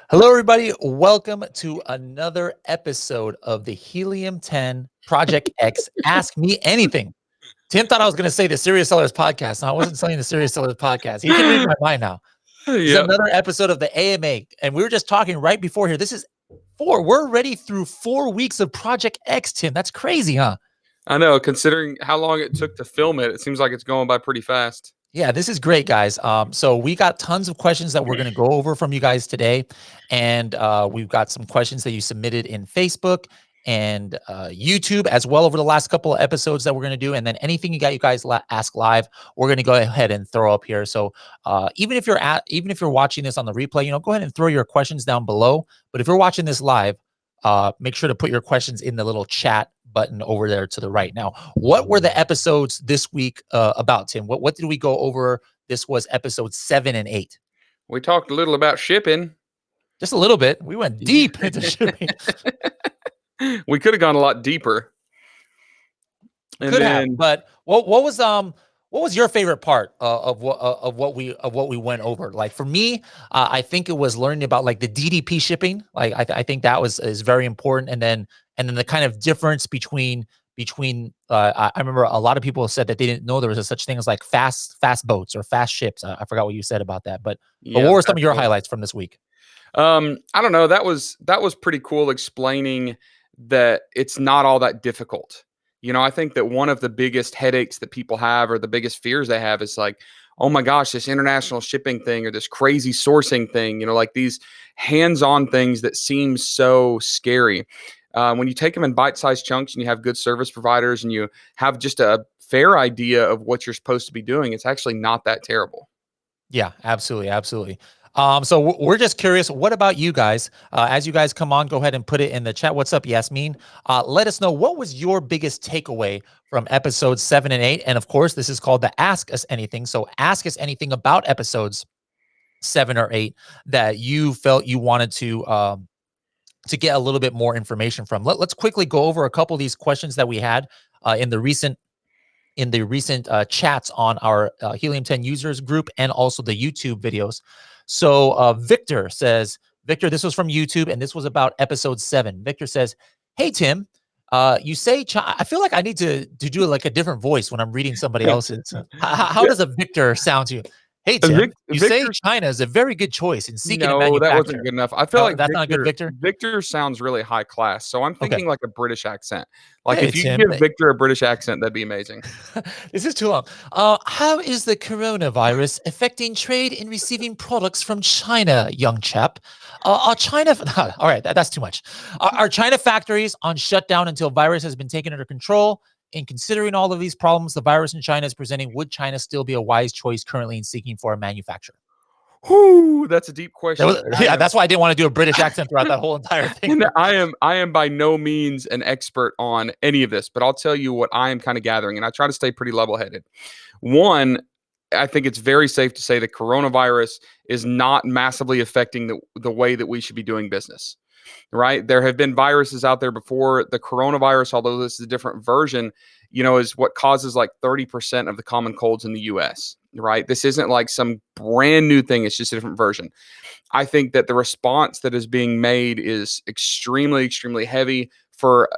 Hello, everybody. Welcome to another episode of the Helium 10 Project X Ask Me Anything. Tim thought I was going to say the Serious Sellers podcast. No, I wasn't saying the Serious Sellers podcast. He can read my mind now. This is Yep. another episode of the AMA. And we were just talking right before here. This is we're already through 4 weeks of Project X, Tim. That's crazy, huh? I know, considering how long it took to film it, it seems like it's going by pretty fast. Yeah, this is great, guys. So we got tons of questions that we're going to go over from you guys today, and we've got some questions that you submitted in Facebook and YouTube as well over the last couple of episodes that we're going to do, and then anything you guys ask live, we're going to go ahead and throw up here. So even if you're watching this on the replay, go ahead and throw your questions down below. But if you're watching this live, make sure to put your questions in the little chat button over there to the right. Now, what were the episodes this week about, Tim? What did we go over? This was episode 7 and 8. We talked a little about shipping. Just a little bit. We went deep into shipping. We could have gone a lot deeper. And could have, but what was your favorite part of what we went over? Like for me, I think it was learning about like the DDP shipping. Like I think that is very important, and then the kind of difference between I remember a lot of people said that they didn't know there was a such thing as like fast boats or fast ships. I forgot what you said about that, but what were some of your highlights from this week? I don't know. That was pretty cool, explaining that it's not all that difficult. I think that one of the biggest headaches that people have, or the biggest fears they have, is like, oh my gosh, this international shipping thing or this crazy sourcing thing, like these hands-on things that seem so scary. When you take them in bite-sized chunks and you have good service providers and you have just a fair idea of what you're supposed to be doing, it's actually not that terrible. Yeah, absolutely. Absolutely. So we're just curious, what about you guys? As you guys come on, go ahead and put it in the chat. What's up, Yasmin? Let us know, what was your biggest takeaway from episodes 7 and 8? And of course, this is called the Ask Us Anything. So ask us anything about episodes 7 or 8 that you felt you wanted to get a little bit more information from. Let's quickly go over a couple of these questions that we had in the recent chats on our Helium 10 users group and also the YouTube videos. So Victor says, this was from YouTube, and this was about episode 7. Victor says, hey, Tim, you say, I feel like I need to do like a different voice when I'm reading somebody else's. How does a Victor sound to you? Hey, Tim, you say China is a very good choice in seeking a manufacturer. No, that wasn't good enough. I feel like that's not a good Victor. Victor sounds really high class, so I'm thinking like a British accent. Like Hey, if you Tim, give Victor a British accent, that'd be amazing. This is too long. How is the coronavirus affecting trade in receiving products from China, young chap? Are China... all right, that's too much. Are China factories on shutdown until virus has been taken under control? In considering all of these problems the virus in China is presenting, would China still be a wise choice currently in seeking for a manufacturer? Whoo, that's a deep question. That's why I didn't want to do a British accent throughout that whole entire thing. I am by no means an expert on any of this, but I'll tell you what I am kind of gathering, and I try to stay pretty level-headed. One, I think it's very safe to say the coronavirus is not massively affecting the way that we should be doing business. Right? There have been viruses out there before. The coronavirus, although this is a different version, is what causes like 30% of the common colds in the US, right? This isn't like some brand new thing. It's just a different version. I think that the response that is being made is extremely, extremely heavy for,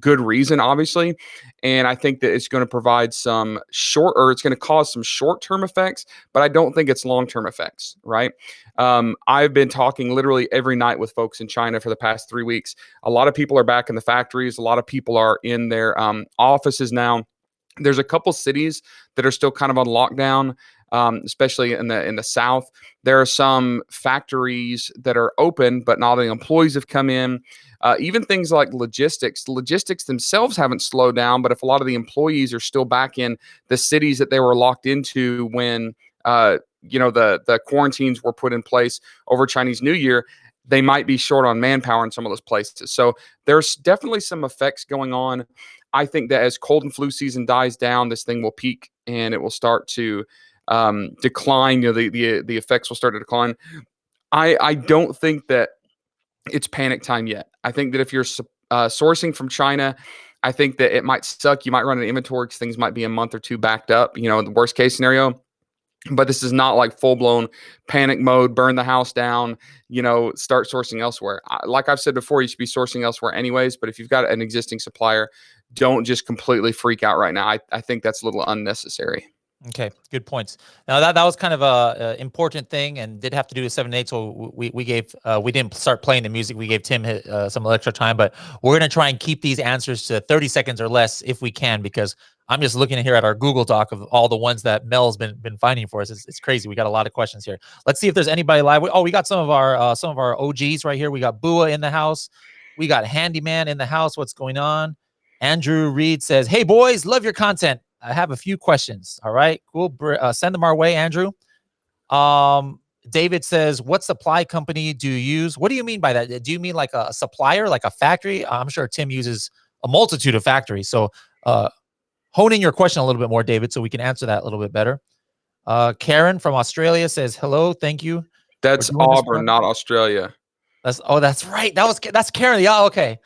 good reason, obviously. And I think that it's going to provide it's going to cause some short-term effects, but I don't think it's long-term effects, right? I've been talking literally every night with folks in China for the past 3 weeks. A lot of people are back in the factories. A lot of people are in their offices now. There's a couple cities that are still kind of on lockdown, especially in the south. There are some factories that are open, but not all the employees have come in. Even things like logistics themselves haven't slowed down, but if a lot of the employees are still back in the cities that they were locked into when the quarantines were put in place over Chinese New Year, they might be short on manpower in some of those places. So there's definitely some effects going on. I think that as cold and flu season dies down, this thing will peak and it will start to decline. The effects will start to decline. I don't think that it's panic time yet. I think that if you're sourcing from China, I think that it might suck. You might run an inventory because things might be a month or two backed up, in the worst case scenario. But this is not like full blown panic mode, burn the house down, start sourcing elsewhere. Like I've said before, you should be sourcing elsewhere anyways. But if you've got an existing supplier, don't just completely freak out right now. I think that's a little unnecessary. Okay, good points. Now that was kind of a important thing, and did have to do with 7-8. So we gave we didn't start playing the music. We gave Tim some extra time, but we're gonna try and keep these answers to 30 seconds or less if we can, because I'm just looking here at our Google Doc of all the ones that Mel's been finding for us. It's crazy. We got a lot of questions here. Let's see if there's anybody live. We got some of our OGs right here. We got Bua in the house. We got Handyman in the house. What's going on? Andrew Reed says, "Hey boys, love your content. I have a few questions." All right, cool. Send them our way, Andrew. David says, "What supply company do you use?" What do you mean by that? Do you mean like a supplier, like a factory? I'm sure Tim uses a multitude of factories. So hone in your question a little bit more, David, so we can answer that a little bit better. Karen from Australia says, "Hello, thank you." That's Auburn, not Australia. That's right. That's Karen. Yeah, okay.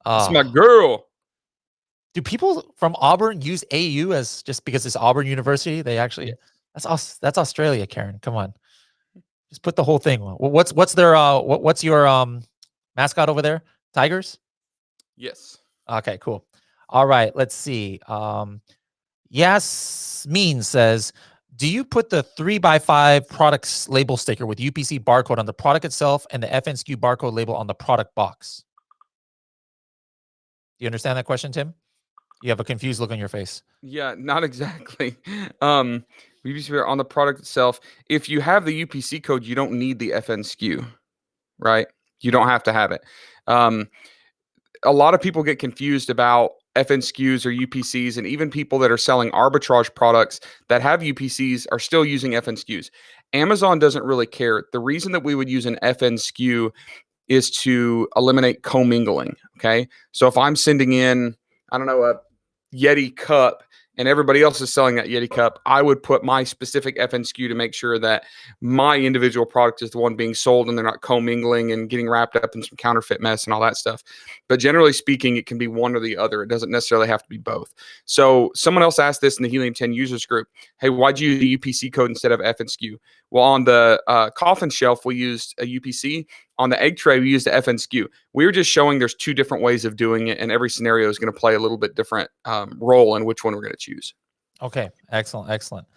That's my girl. Do people from Auburn use AU as just because it's Auburn University? They actually, yeah. That's Australia, Karen. Come on, just put the whole thing. What's their what's your mascot over there? Tigers. Yes. Okay, cool. All right, let's see. Yasmin says, "Do you put the 3x5 products label sticker with UPC barcode on the product itself and the FNSKU barcode label on the product box?" Do you understand that question, Tim? You have a confused look on your face. Yeah, not exactly. UPC on the product itself. If you have the UPC code, you don't need the FNSKU, right? You don't have to have it. A lot of people get confused about FNSKUs or UPCs, and even people that are selling arbitrage products that have UPCs are still using FNSKUs. Amazon doesn't really care. The reason that we would use an FNSKU is to eliminate commingling. Okay. So if I'm sending in, I don't know, a Yeti cup and everybody else is selling that Yeti cup, I would put my specific FNSKU to make sure that my individual product is the one being sold and they're not commingling and getting wrapped up in some counterfeit mess and all that stuff. But generally speaking, it can be one or the other. It doesn't necessarily have to be both. So someone else asked this in the Helium 10 users group. Hey, why'd you use the UPC code instead of FNSKU? Well, on the coffin shelf, we used a UPC. On the egg tray, we used the FNSKU. We were just showing there's two different ways of doing it, and every scenario is going to play a little bit different role in which one we're going to choose. Okay, excellent, excellent.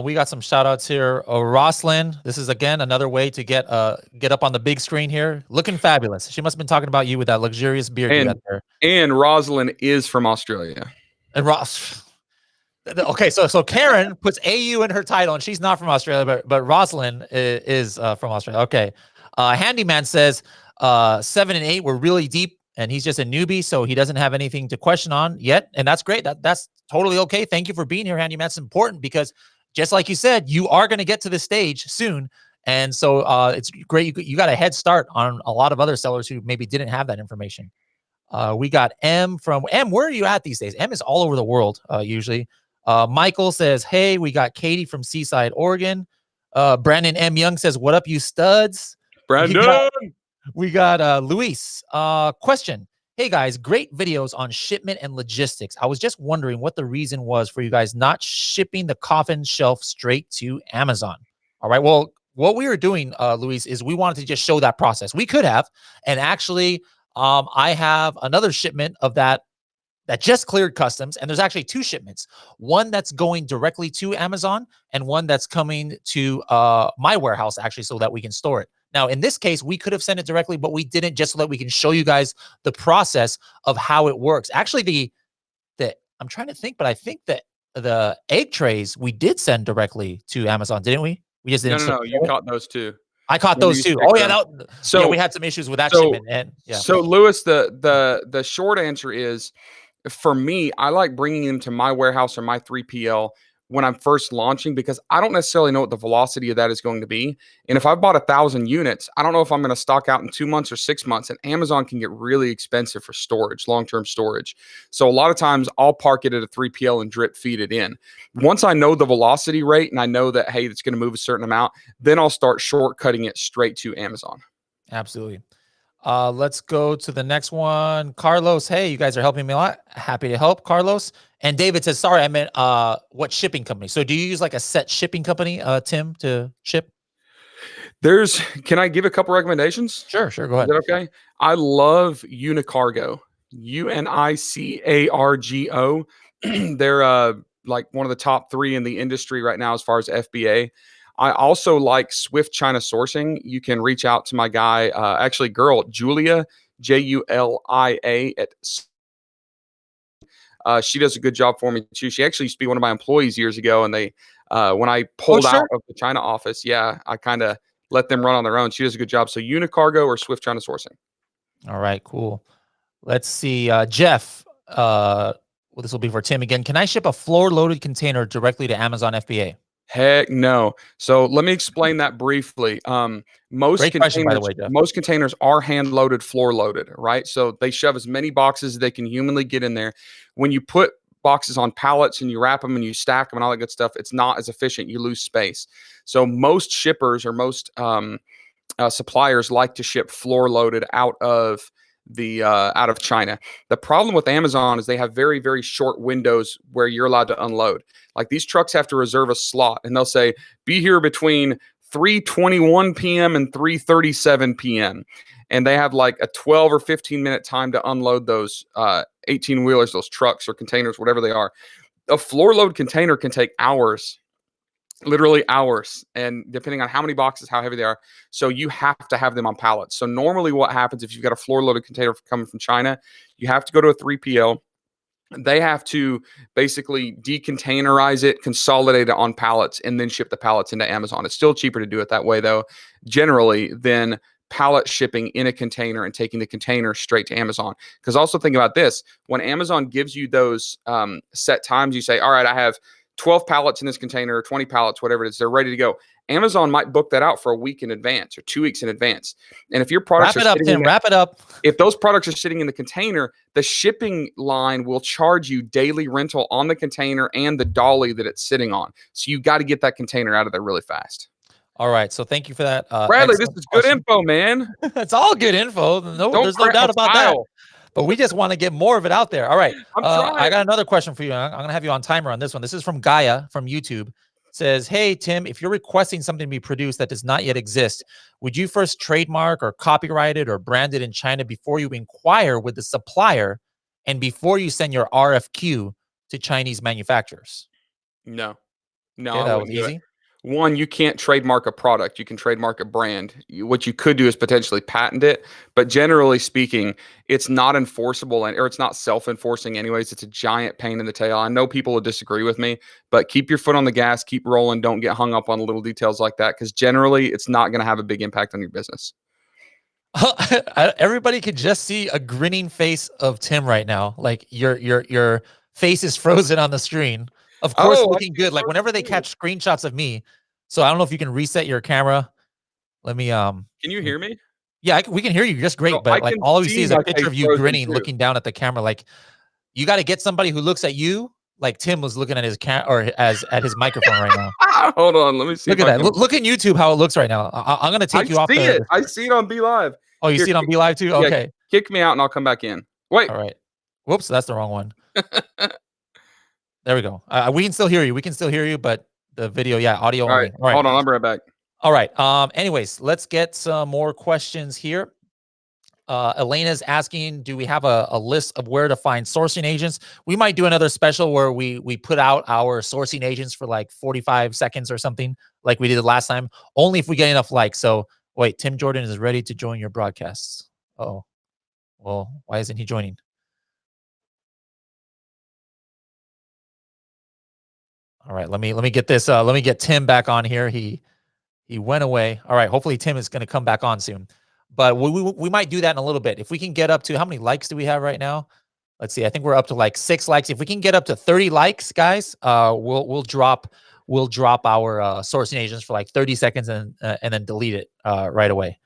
We got some shout outs here. Roslyn, this is again another way to get up on the big screen here. Looking fabulous. She must have been talking about you with that luxurious beard you got there. And Roslyn is from Australia. And okay, so Karen puts AU in her title, and she's not from Australia, but Roslyn is from Australia. Okay. Handyman says 7 and 8 were really deep, and he's just a newbie, so he doesn't have anything to question on yet, and that's great. That's totally okay. Thank you for being here, Handyman. It's important because, just like you said, you are going to get to this stage soon, and so it's great. You got a head start on a lot of other sellers who maybe didn't have that information. We got M from M. Where are you at these days? M is all over the world usually. Michael says, "Hey, we got Katie from Seaside, Oregon." Brandon M. Young says, "What up, you studs?" Brandon. We got Luis. Question. Hey guys, great videos on shipment and logistics. I was just wondering what the reason was for you guys not shipping the coffin shelf straight to Amazon. All right. Well, what we were doing, Luis, is we wanted to just show that process. We could have, and actually, I have another shipment of that just cleared customs, and there's actually 2 shipments. One that's going directly to Amazon, and one that's coming to my warehouse, actually, so that we can store it. Now, in this case, we could have sent it directly, but we didn't, just so that we can show you guys the process of how it works. Actually, the I'm trying to think, but I think that the egg trays we did send directly to Amazon, didn't we? We just didn't. No, you caught those too. I caught those too. Oh yeah, yeah, we had some issues with that shipment. And yeah. So Lewis, the short answer is, for me, I like bringing them to my warehouse or my 3PL when I'm first launching, because I don't necessarily know what the velocity of that is going to be. And if I bought 1,000 units, I don't know if I'm going to stock out in 2 months or 6 months. And Amazon can get really expensive for storage, long-term storage. So a lot of times I'll park it at a 3PL and drip feed it in. Once I know the velocity rate and I know that, hey, it's going to move a certain amount, then I'll start shortcutting it straight to Amazon. Absolutely. Let's go to the next one. Carlos, hey, you guys are helping me a lot. Happy to help, Carlos. And David says, sorry, I meant what shipping company? So do you use like a set shipping company, Tim, to ship? Can I give a couple recommendations? Sure, go Is ahead. that okay? I love Unicargo. Unicargo. They're like one of the top 3 in the industry right now as far as FBA. I also like Swift China Sourcing. You can reach out to my guy, actually girl, Julia, Julia at she does a good job for me too. She actually used to be one of my employees years ago, and they when I Oh, pulled sure. out of the China office, yeah, I kind of let them run on their own. She does a good job. So Unicargo or Swift China Sourcing. All right, cool. Let's see. Jeff, well, this will be for Tim again. Can I ship a floor loaded container directly to Amazon FBA? Heck no. So let me explain that briefly. Great question, by the way, Jeff. Most containers are hand loaded, floor loaded, right? So they shove as many boxes as they can humanly get in there. When you put boxes on pallets and you wrap them and you stack them and all that good stuff, it's not as efficient. You lose space. So most shippers or most suppliers like to ship floor loaded out of China. The problem with Amazon is they have very, very short windows where you're allowed to unload. Like these trucks have to reserve a slot, and they'll say be here between 3:21 p.m. and 3:37 p.m. And they have like a 12 or 15-minute time to unload those 18 wheelers, those trucks or containers, whatever they are. A floor load container can take hours, literally hours, and depending on how many boxes, how heavy they are. So you have to have them on pallets. So normally what happens if you've got a floor loaded container coming from China, you have to go to a 3PL. They have to basically decontainerize it, consolidate it on pallets, and then ship the pallets into Amazon. It's still cheaper to do it that way, though, generally, than pallet shipping in a container and taking the container straight to Amazon. Because also think about this: when Amazon gives you those set times, you say, all right, I have 12 pallets in this container, 20 pallets, whatever it is, they're ready to go. Amazon might book that out for a week in advance or 2 weeks in advance. And if your products Wrap it up, Tim. Wrap it up. if those products are sitting in the container, the shipping line will charge you daily rental on the container and the dolly that it's sitting on. So you got to get that container out of there really fast. All right. So thank you for that. Bradley, this Excellent is good question. info, man. It's all good info. No, Don't there's no crack my doubt about that. style. But we just want to get more of it out there. All right. I'm I trying. got another question for you. I'm going to have you on timer on this one. This is from Gaia from YouTube. It says, hey, Tim, if you're requesting something to be produced that does not yet exist, would you first trademark or copyright it or brand it in China before you inquire with the supplier and before you send your RFQ to Chinese manufacturers? No, Okay, I that was wouldn't do it. easy. One, you can't trademark a product. You can trademark a brand. What you could do is potentially patent it. But generally speaking, it's not enforceable or it's not self-enforcing anyways. It's a giant pain in the tail. I know people will disagree with me, but keep your foot on the gas, keep rolling. Don't get hung up on little details like that because generally it's not going to have a big impact on your business. Everybody could just see a grinning face of Tim right now. Like your face is frozen on the screen. Of course, Oh, I looking see it good. Like frozen whenever they too. catch screenshots of me. So I don't know if you can reset your camera. Let me Can you hear me? yeah, we can hear you just So great, I but like can all we see see is a my picture face of you frozen grinning, too. looking down at the camera. Like you got to get somebody who looks at you like Tim was looking at his or as at his microphone right now. Hold on, let me see Look if at I that. can. Look in YouTube how it looks right now. I'm gonna I take you off see it. the I see it on Be Live. oh, you Here, see it on Be Live too? yeah, Okay. kick me out and I'll come back in. Wait. All right. Whoops, that's the wrong one. There we go. We can still hear you. We can still hear you, but the video, yeah, audio All right, only. All right. hold on. I'll be right back. All right. Anyways, let's get some more questions here. Elena's asking, do we have a list of where to find sourcing agents? We might do another special where we put out our sourcing agents for like 45 seconds or something like we did the last time, only if we get enough likes. So wait, Tim Jordan is ready to join your broadcasts. Oh, well, why isn't he joining? All right, let me get this. Let me get Tim back on here. He went away. All right, hopefully Tim is going to come back on soon. But we might do that in a little bit. If we can get up to, how many likes do we have right now? Let's see. I think we're up to like 6 likes. If we can get up to 30 likes, guys, we'll drop our sourcing agents for like 30 seconds and then delete it right away.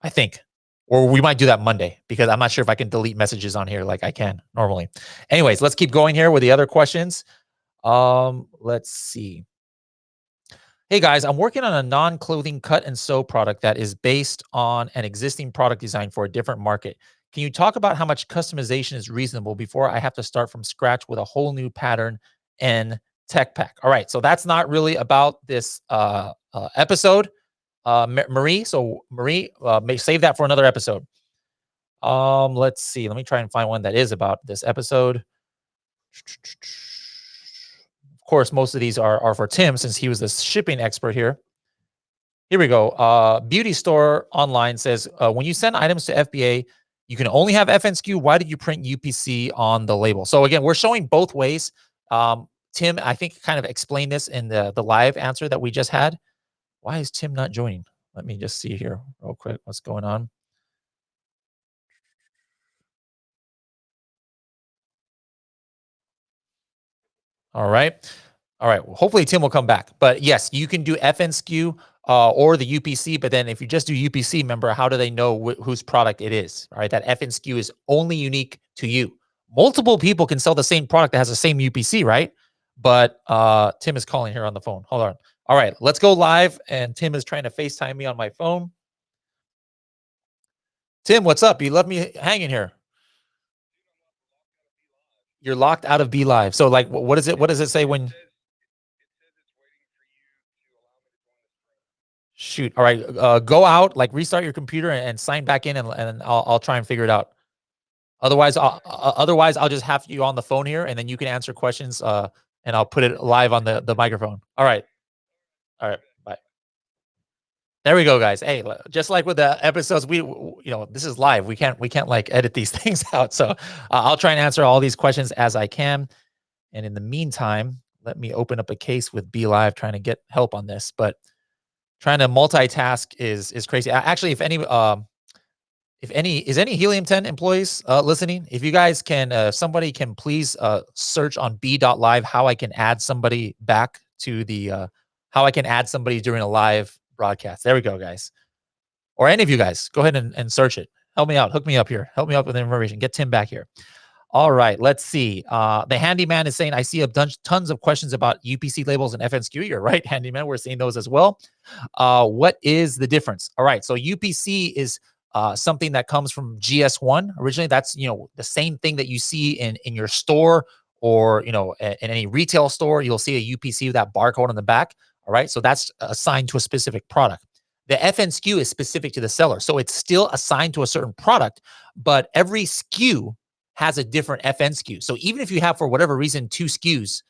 I think. Or we might do that Monday because I'm not sure if I can delete messages on here like I can normally. Anyways, let's keep going here with the other questions. Let's see. Hey guys, I'm working on a non-clothing cut and sew product that is based on an existing product design for a different market. Can you talk about how much customization is reasonable before I have to start from scratch with a whole new pattern and tech pack? All right, so that's not really about this episode, Marie. So Marie, may save that for another episode. Let's see. Let me try and find one that is about this episode. Of course, most of these are for Tim since he was the shipping expert here. Here we go. Beauty Store Online says, when you send items to FBA, you can only have FNSKU. Why did you print UPC on the label? So again, we're showing both ways. Tim, I think kind of explained this in the live answer that we just had. Why is Tim not joining? Let me just see here real quick what's going on. All right. All right. Well, hopefully Tim will come back. But yes, you can do FNSKU or the UPC. But then if you just do UPC, remember, how do they know whose product it is? All right. That FNSKU is only unique to you. Multiple people can sell the same product that has the same UPC, right? But Tim is calling here on the phone. Hold on. All right. Let's go live. And Tim is trying to FaceTime me on my phone. Tim, what's up? You left me hanging here. You're locked out of Be Live. So, like, what is it? What does it say when? Shoot. All right. Go out, like restart your computer and sign back in, and I'll try and figure it out. Otherwise, I'll just have you on the phone here, and then you can answer questions. And I'll put it live on the microphone. All right. All right. Bye. There we go, guys. Hey, just like with the episodes, this is live. We can't like edit these things out. So I'll try and answer all these questions as I can. And in the meantime, let me open up a case with Be Live, trying to get help on this. But trying to multitask is crazy. Actually, if any Helium 10 employees listening, if you guys can, somebody can please search on B.live how I can add somebody back to the how I can add somebody during a live broadcast. There we go, guys. Or any of you guys, go ahead and search it. Help me out. Hook me up here. Help me up with information. Get Tim back here. All right, let's see. The handyman is saying, I see tons of questions about UPC labels and FNSKU. You're right, handyman. We're seeing those as well. What is the difference? All right, so UPC is something that comes from GS1 originally. That's the same thing that you see in your store, or in any retail store. You'll see a UPC with that barcode on the back. All right, so that's assigned to a specific product. The FNSKU is specific to the seller, so it's still assigned to a certain product, but every SKU has a different FNSKU. So even if you have, for whatever reason, 2 SKUs,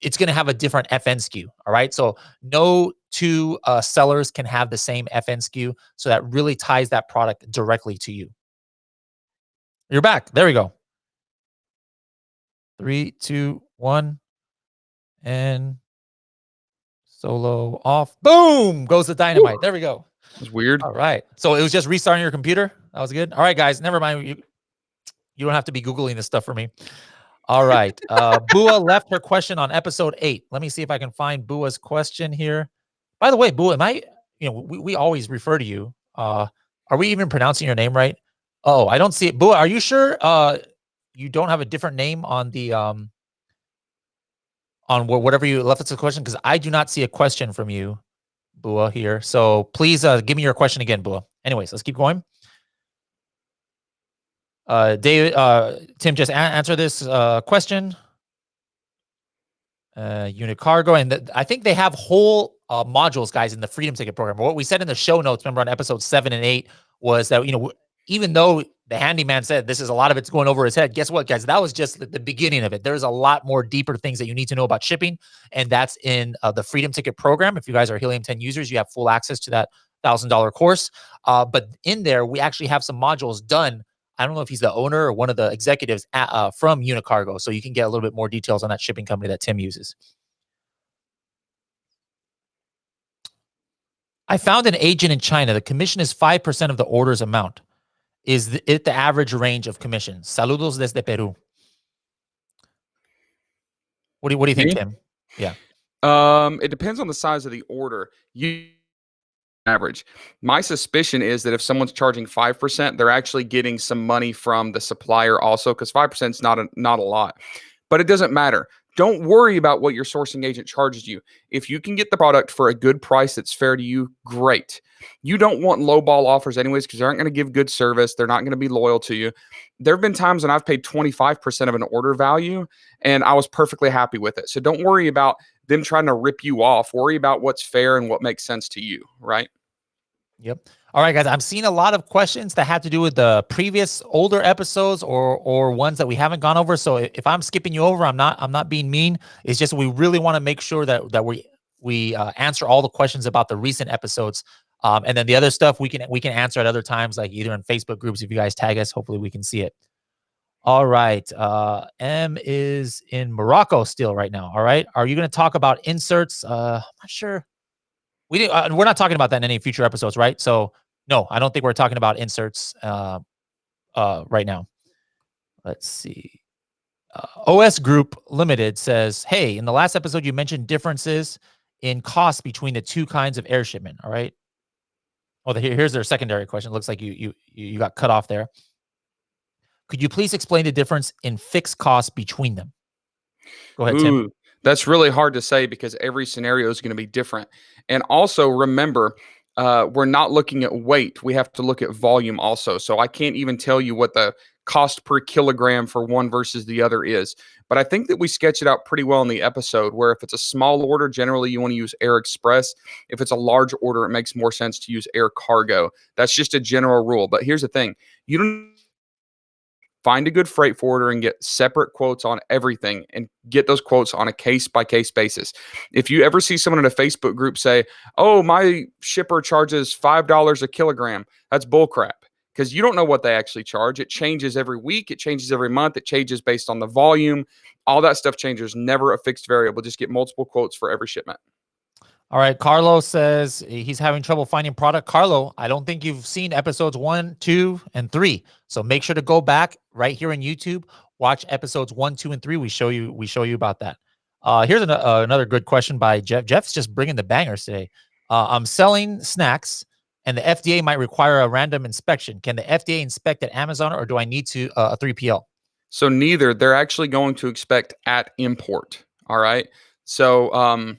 it's going to have a different FNSKU. All right. So no 2 sellers can have the same FNSKU. So that really ties that product directly to you. You're back. There we go. 3, 2, 1. And solo off. Boom. Goes the dynamite. Woo. There we go. It's weird. All right. So it was just restarting your computer. That was good. All right, guys. Never mind. You don't have to be Googling this stuff for me. All right. Bua left her question on episode 8. Let me see if I can find Bua's question here. By the way, Bua, we always refer to you. Are we even pronouncing your name right? Oh, I don't see it. Bua, are you sure you don't have a different name on the on whatever you left us a question? Because I do not see a question from you, Bua, here. So please give me your question again, Bua. Anyways, let's keep going. David, Tim just answer this question. Unit cargo, and I think they have whole modules, guys, in the Freedom Ticket program. What we said in the show notes, remember on episode 7 and 8, was that even though the handyman said this is a lot of it's going over his head, guess what, guys? That was just the beginning of it. There's a lot more deeper things that you need to know about shipping, and that's in the Freedom Ticket program. If you guys are Helium 10 users, you have full access to that $1,000 course. But in there, we actually have some modules done. I don't know if he's the owner or one of the executives from Unicargo, so you can get a little bit more details on that shipping company that Tim uses. I found an agent in China. The commission is 5% of the order's amount. Is it the average range of commission? Saludos desde Peru. What do you think, Tim? Yeah. It depends on the size of the order. Average. My suspicion is that if someone's charging 5%, they're actually getting some money from the supplier also, because 5% is not a lot. But it doesn't matter. Don't worry about what your sourcing agent charges you. If you can get the product for a good price that's fair to you, great. You don't want lowball offers anyways because they aren't going to give good service. They're not going to be loyal to you. There have been times when I've paid 25% of an order value and I was perfectly happy with it. So don't worry about them trying to rip you off. Worry about what's fair and what makes sense to you, right? Yep. All right, guys. I'm seeing a lot of questions that have to do with the previous older episodes or ones that we haven't gone over. So if I'm skipping you over, I'm not being mean. It's just we really want to make sure that we answer all the questions about the recent episodes. And then the other stuff we can answer at other times, like either in Facebook groups. If you guys tag us, hopefully we can see it. All right. M is in Morocco still right now. All right. Are you going to talk about inserts? I'm not sure. We're not talking about that in any future episodes, right? So no, I don't think we're talking about inserts right now. Let's see. OS Group Limited says, "Hey, in the last episode, you mentioned differences in cost between the two kinds of air shipment. All right. Well, here's their secondary question. It looks like you got cut off there. Could you please explain the difference in fixed costs between them?" Go ahead, Tim. Ooh, that's really hard to say because every scenario is going to be different. And also remember, we're not looking at weight. We have to look at volume also. So I can't even tell you what the cost per kilogram for one versus the other is. But I think that we sketch it out pretty well in the episode where if it's a small order, generally you want to use Air Express. If it's a large order, it makes more sense to use air cargo. That's just a general rule. But here's the thing. You don't find a good freight forwarder and get separate quotes on everything and get those quotes on a case by case basis. If you ever see someone in a Facebook group say, "Oh, my shipper charges $5 a kilogram," that's bullcrap because you don't know what they actually charge. It changes every week, it changes every month, it changes based on the volume. All that stuff changes, never a fixed variable. Just get multiple quotes for every shipment. All right. Carlo says he's having trouble finding product. Carlo, I don't think you've seen episodes 1, 2, and 3. So make sure to go back right here on YouTube. Watch episodes 1, 2, and 3. We show you about that. Here's another good question by Jeff. Jeff's just bringing the bangers today. I'm selling snacks, and the FDA might require a random inspection. Can the FDA inspect at Amazon, or do I need to a 3PL? So neither. They're actually going to expect at import. All right. So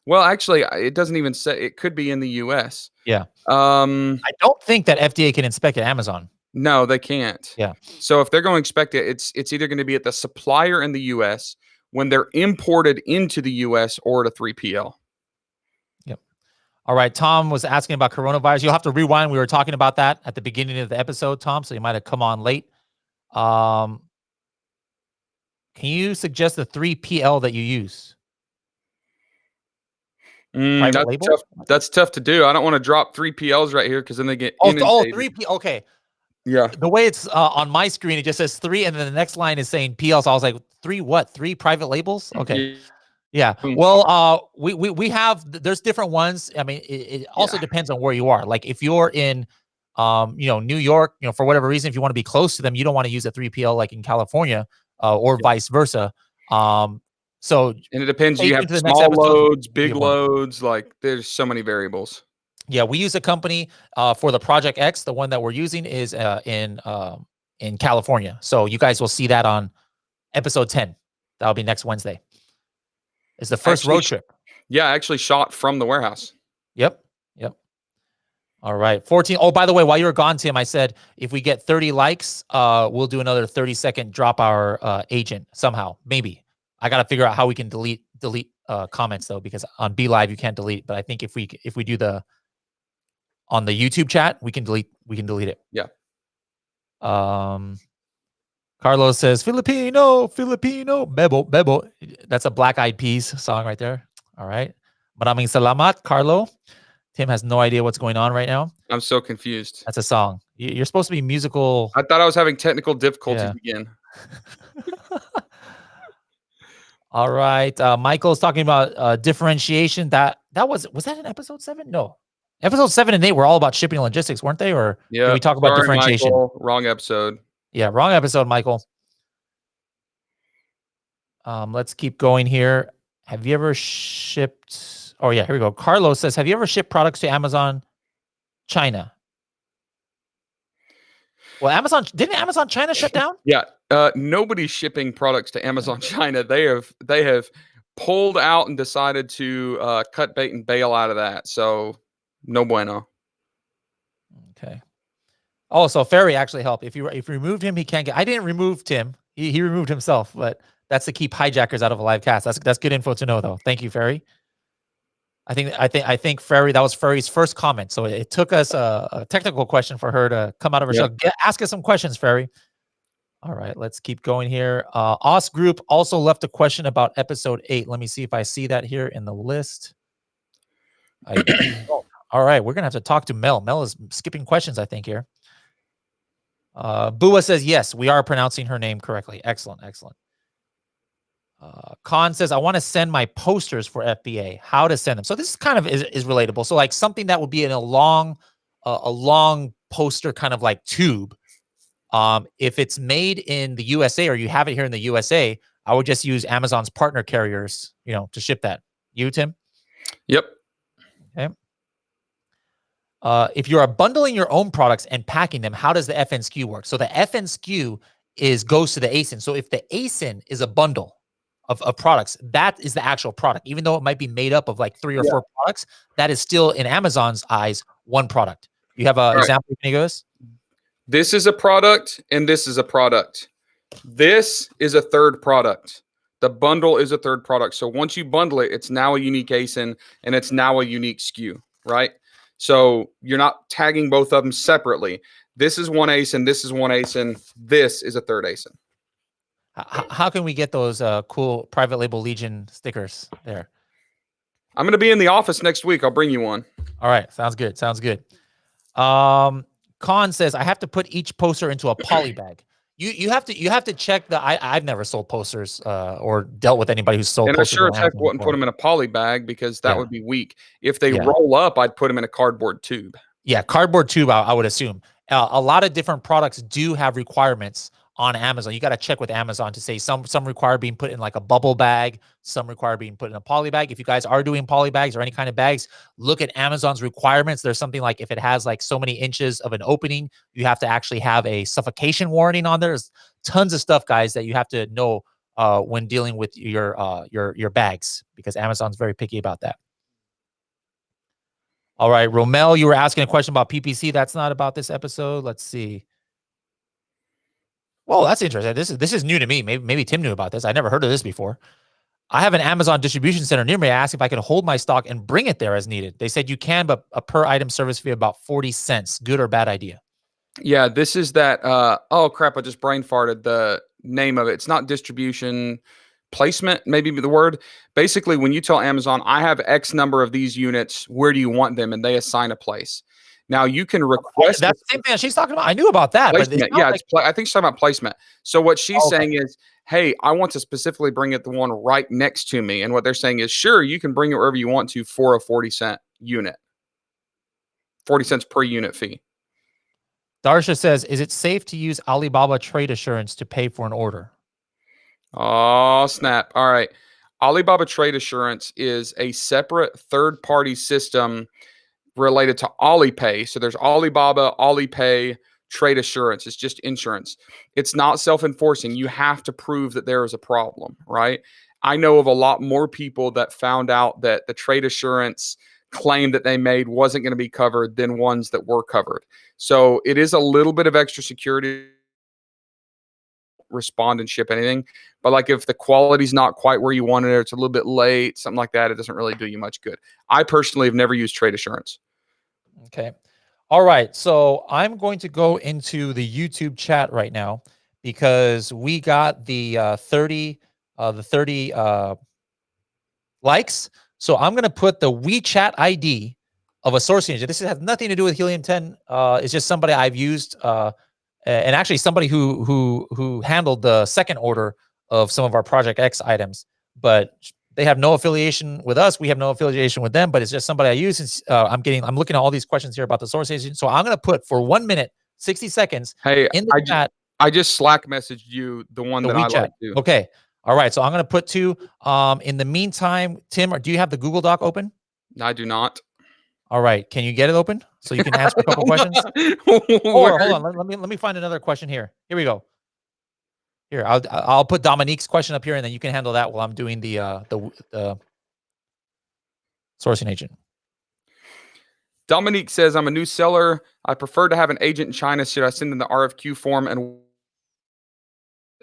well, actually, it doesn't even say it could be in the US. Yeah. Um, I don't think that FDA can inspect at Amazon. no, they can't. Yeah. So if they're going to expect it, it's either going to be at the supplier in the US when they're imported into the US or at a 3PL. Yep. All right. Tom was asking about coronavirus. You'll have to rewind. We were talking about that at the beginning of the episode, Tom. So you might have come on late. Um, can you suggest the 3PL that you use? Private That's label? tough. That's tough to do. I don't want to drop 3PLs right here because then they get inundated. 3P. Okay. Yeah. The way it's on my screen, it just says 3, and then the next line is saying PL. So I was like, 3 what? 3 private labels? Okay. Yeah. Yeah. Well, we have there's different ones. I mean, it also Yeah. depends on where you are. Like if you're in New York, for whatever reason, if you want to be close to them, you don't want to use a 3PL like in California, or vice versa. So And it depends. stay You have tuned to the next small episode. loads, We'll big get more. loads. Like there's so many variables. Yeah, we use a company for the Project X. The one that we're using is in California. So you guys will see that on episode 10. That'll be next Wednesday. It's the first Actually, road trip. yeah, I actually shot from the warehouse. Yep. Yep. All right. 14. Oh, by the way, while you were gone, Tim, I said if we get 30 likes, we'll do another 30-second drop our agent somehow. Maybe. I got to figure out how we can delete comments though, because on Be Live you can't delete. But I think if we do on the YouTube chat, we can delete it. Yeah. Carlos says Filipino, bebo, bebo. That's a Black Eyed Peas song right there. All right. Maraming salamat, Carlo. Tim has no idea what's going on right now. I'm so confused. That's a song. You're supposed to be musical. I thought I was having technical difficulties Yeah. again. All right. Michael's talking about differentiation. That was that in episode 7? No. Episode 7 and 8 were all about shipping and logistics, weren't they? Or did we talk about differentiation? Michael, wrong episode. Yeah, wrong episode, Michael. Let's keep going here. Have you ever shipped? Oh yeah, here we go. Carlos says, have you ever shipped products to Amazon China? Well, didn't Amazon China shut down? Yeah, nobody's shipping products to Amazon China. They have pulled out and decided to cut bait and bail out of that. So no bueno. Okay. Oh, so Ferry actually helped. If you removed him, he can't get. I didn't remove Tim. He removed himself, but that's to keep hijackers out of a live cast. That's good info to know, though. Thank you, Ferry. I think Ferry, that was Ferry's first comment. So it took us a technical question for her to come out of her shell. Ask us some questions, Ferry. All right, let's keep going here. Os Group also left a question about episode 8. Let me see if I see that here in the list. I don't. All right, we're gonna have to talk to Mel. Mel is skipping questions, I think, here. Bua says yes, we are pronouncing her name correctly. Excellent, excellent. Khan says, I want to send my posters for FBA. How to send them? So this kind of is relatable. So like something that would be in a long poster, kind of like tube. If it's made in the USA or you have it here in the USA, I would just use Amazon's partner carriers, to ship that. You, Tim? Yep. Okay. If you are bundling your own products and packing them, how does the FN SKU work? So the FN SKU goes to the ASIN. So if the ASIN is a bundle of products, that is the actual product. Even though it might be made up of like 3 or 4 products, that is still in Amazon's eyes one product. You have an example, Amigos? This is a product and this is a product. This is a third product. The bundle is a third product. So once you bundle it, it's now a unique ASIN and it's now a unique SKU, right? So you're not tagging both of them separately. This is one ASIN, this is one ASIN, this is a third ASIN. How can we get those cool private label Legion stickers there? I'm going to be in the office next week. I'll bring you one. All right. Sounds good. Sounds good. Khan says, I have to put each poster into a poly bag. You have to check I've never sold posters or dealt with anybody who's sold posters. And I sure as heck wouldn't put them in a poly bag because that would be weak. If they roll up, I'd put them in a cardboard tube. Yeah, cardboard tube, I would assume. A lot of different products do have requirements on Amazon. You got to check with Amazon to say some require being put in like a bubble bag, some require being put in a poly bag. If you guys are doing poly bags or any kind of bags, look at Amazon's requirements. There's something like if it has like so many inches of an opening, you have to actually have a suffocation warning on there. There's tons of stuff, guys, that you have to know when dealing with your bags, because Amazon's very picky about that. All right, Romel, you were asking a question about PPC. That's not about this episode. Let's see. Well, that's interesting. This is new to me. Maybe Tim knew about this. I never heard of this before. I have an Amazon distribution center near me. I asked if I could hold my stock and bring it there as needed. They said you can, but a per item service fee of about 40 cents. Good or bad idea? Yeah, this is that. Oh crap! I just brain farted the name of it. It's not distribution placement, maybe the word. Basically, when you tell Amazon, I have X number of these units, where do you want them? And they assign a place. Now you can request. That's the same thing she's talking about. I knew about that. Placement. But I think she's talking about placement. So what she's saying is, hey, I want to specifically bring it the one right next to me. And what they're saying is, sure, you can bring it wherever you want to for a 40-cent unit. 40 cents per unit fee. Darsha says, is it safe to use Alibaba Trade Assurance to pay for an order? Oh, snap. All right. Alibaba Trade Assurance is a separate third-party system related to Alipay. So there's Alibaba, Alipay, Trade Assurance. It's just insurance. It's not self-enforcing. You have to prove that there is a problem, right? I know of a lot more people that found out that the trade assurance claim that they made wasn't going to be covered than ones that were covered. So it is a little bit of extra security. Respond and ship anything, but like if the quality's not quite where you wanted it, or it's a little bit late, something like that, it doesn't really do you much good. I personally have never used trade assurance. Okay. All right. So I'm going to go into the YouTube chat right now because we got the 30 likes. So I'm going to put the WeChat ID of a sourcing agent. This has nothing to do with Helium 10. It's just somebody I've used, and actually somebody who handled the second order of some of our Project X items, but they have no affiliation with us. We have no affiliation with them, but it's just somebody I use. And, I'm looking at all these questions here about the source agent. So I'm going to put for 1 minute, 60 seconds. Hey, in the chat. I just Slack messaged you the one that WeChat. I like to. Okay. All right. So I'm going to put 2. In the meantime, Tim, do you have the Google Doc open? I do not. All right. Can you get it open so you can answer a couple questions? Where- Or hold on, let me find another question here. Here we go. Here, I'll put Dominique's question up here, and then you can handle that while I'm doing the sourcing agent. Dominique says, I'm a new seller. I prefer to have an agent in China. Should I send in the RFQ form and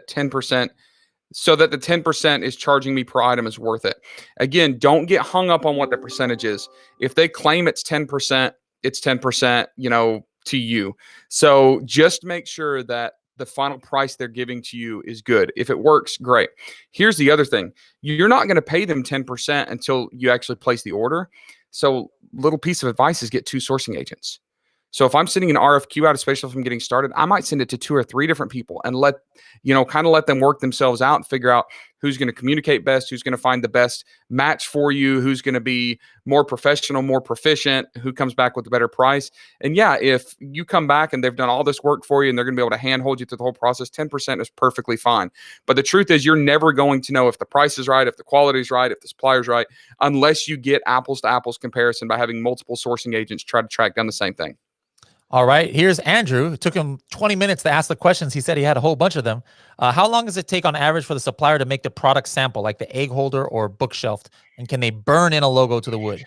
10% so that the 10% is charging me per item is worth it? Again, don't get hung up on what the percentage is. If they claim it's 10%, it's 10%, to you. So just make sure that the final price they're giving to you is good. If it works, great. Here's the other thing. You're not going to pay them 10% until you actually place the order. So little piece of advice is get 2 sourcing agents. So if I'm sending an RFQ out, especially if I'm getting started, I might send it to 2 or 3 different people and kind of let them work themselves out and figure out who's going to communicate best, who's going to find the best match for you, who's going to be more professional, more proficient, who comes back with a better price. And yeah, if you come back and they've done all this work for you and they're going to be able to handhold you through the whole process, 10% is perfectly fine. But the truth is, you're never going to know if the price is right, if the quality is right, if the supplier's right, unless you get apples to apples comparison by having multiple sourcing agents try to track down the same thing. All right. Here's Andrew. It took him 20 minutes to ask the questions. He said he had a whole bunch of them. How long does it take on average for the supplier to make the product sample, like the egg holder or bookshelf? And can they burn in a logo to the wood?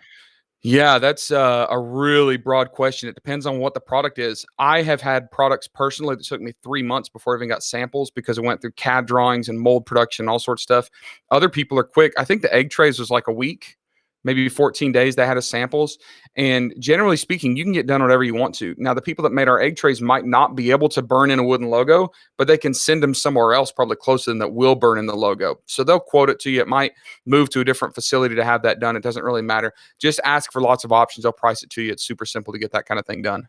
Yeah, that's a really broad question. It depends on what the product is. I have had products personally that took me 3 months before I even got samples because it went through CAD drawings and mold production, all sorts of stuff. Other people are quick. I think the egg trays was like a week, maybe 14 days they had us samples. And generally speaking, you can get done whatever you want to. Now, the people that made our egg trays might not be able to burn in a wooden logo, but they can send them somewhere else, probably close to them, that will burn in the logo. So they'll quote it to you. It might move to a different facility to have that done. It doesn't really matter. Just ask for lots of options. They'll price it to you. It's super simple to get that kind of thing done.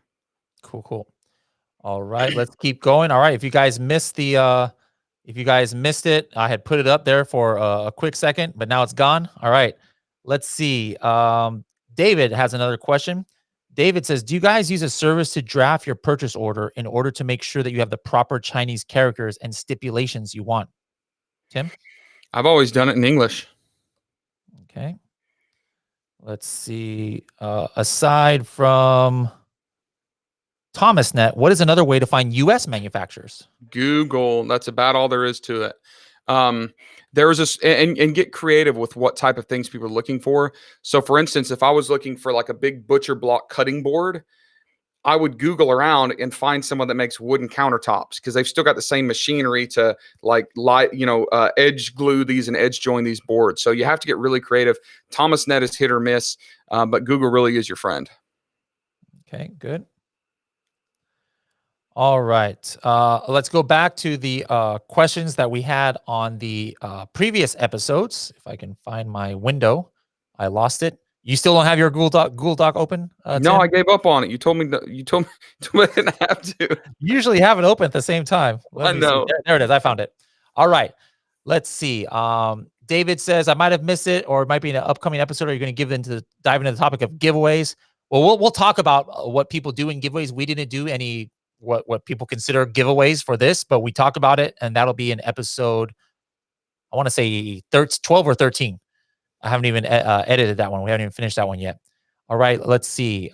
Cool, cool. All right, let's keep going. All right, if you guys missed it, I had put it up there for a quick second, but now it's gone. All right, let's see. David has another question. David says, do you guys use a service to draft your purchase order in order to make sure that you have the proper Chinese characters and stipulations you want? Tim? I've always done it in English. Okay. Let's see. Aside from ThomasNet, what is another way to find U.S. manufacturers? Google. That's about all there is to it. There was this, and get creative with what type of things people are looking for. So, for instance, if I was looking for like a big butcher block cutting board, I would Google around and find someone that makes wooden countertops because they've still got the same machinery to edge glue these and edge join these boards. So you have to get really creative. ThomasNet is hit or miss, but Google really is your friend. Okay, good. All right. Let's go back to the questions that we had on the previous episodes. If I can find my window, I lost it. You still don't have your Google Doc open? No, Tim? I gave up on it. You told me I didn't have to. You usually have it open at the same time. Let I me see. know. There it is. I found it. All right. Let's see. David says I might have missed it, or it might be in an upcoming episode. Are you going to dive into the topic of giveaways? Well, we'll talk about what people do in giveaways. We didn't do any what people consider giveaways for this, but we talked about it, and that'll be in episode, I want to say 12 or 13. I haven't even edited that one. We haven't even finished that one yet. All right, let's see.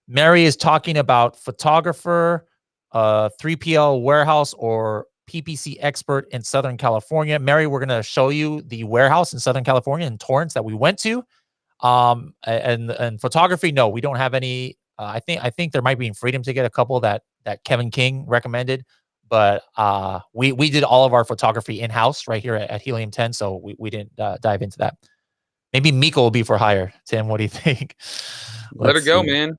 Mary is talking about photographer, 3PL warehouse, or PPC expert in Southern California. Mary, we're going to show you the warehouse in Southern California in Torrance that we went to. And photography, no, we don't have any. I think there might be in Freedom to get a couple that Kevin King recommended, but we did all of our photography in house right here at Helium 10, so we didn't dive into that. Maybe Miko will be for hire. Tim, what do you think? Let her go, See. man.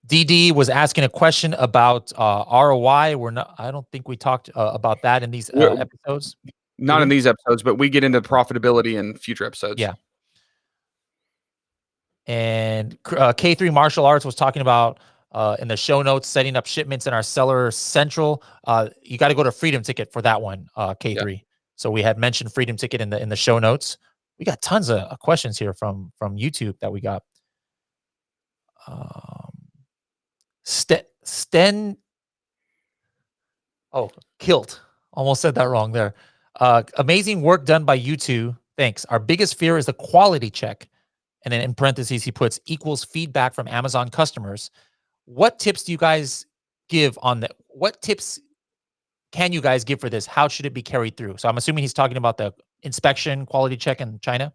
DD was asking a question about ROI. I don't think we talked about that in these episodes. Not in these episodes, but we get into profitability in future episodes. Yeah. And K3 Martial Arts was talking about in the show notes, setting up shipments in our Seller Central. You got to go to Freedom Ticket for that one, K3. Yeah. So we had mentioned Freedom Ticket in the show notes. We got tons of questions here from YouTube that we got. Kilt. Almost said that wrong there. Amazing work done by you two. Thanks. Our biggest fear is the quality check. And then in parentheses, he puts equals feedback from Amazon customers. What tips do you guys give on that? What tips can you guys give for this? How should it be carried through? So I'm assuming he's talking about the inspection quality check in China.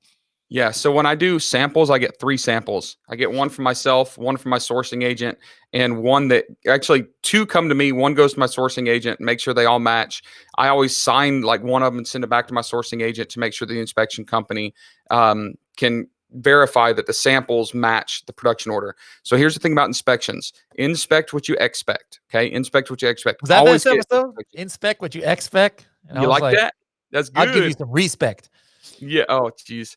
Yeah. So when I do samples, I get 3 samples. I get one from myself, one from my sourcing agent, and one that actually 2 come to me. One goes to my sourcing agent, make sure they all match. I always sign like one of them and send it back to my sourcing agent to make sure the inspection company can verify that the samples match the production order. So here's the thing about inspections: inspect what you expect. Okay. Inspect what you expect. Was that Always this get episode? Inspect what you expect. And I you was like like, that? That's I'll give you good. some respect. Yeah. Oh, geez.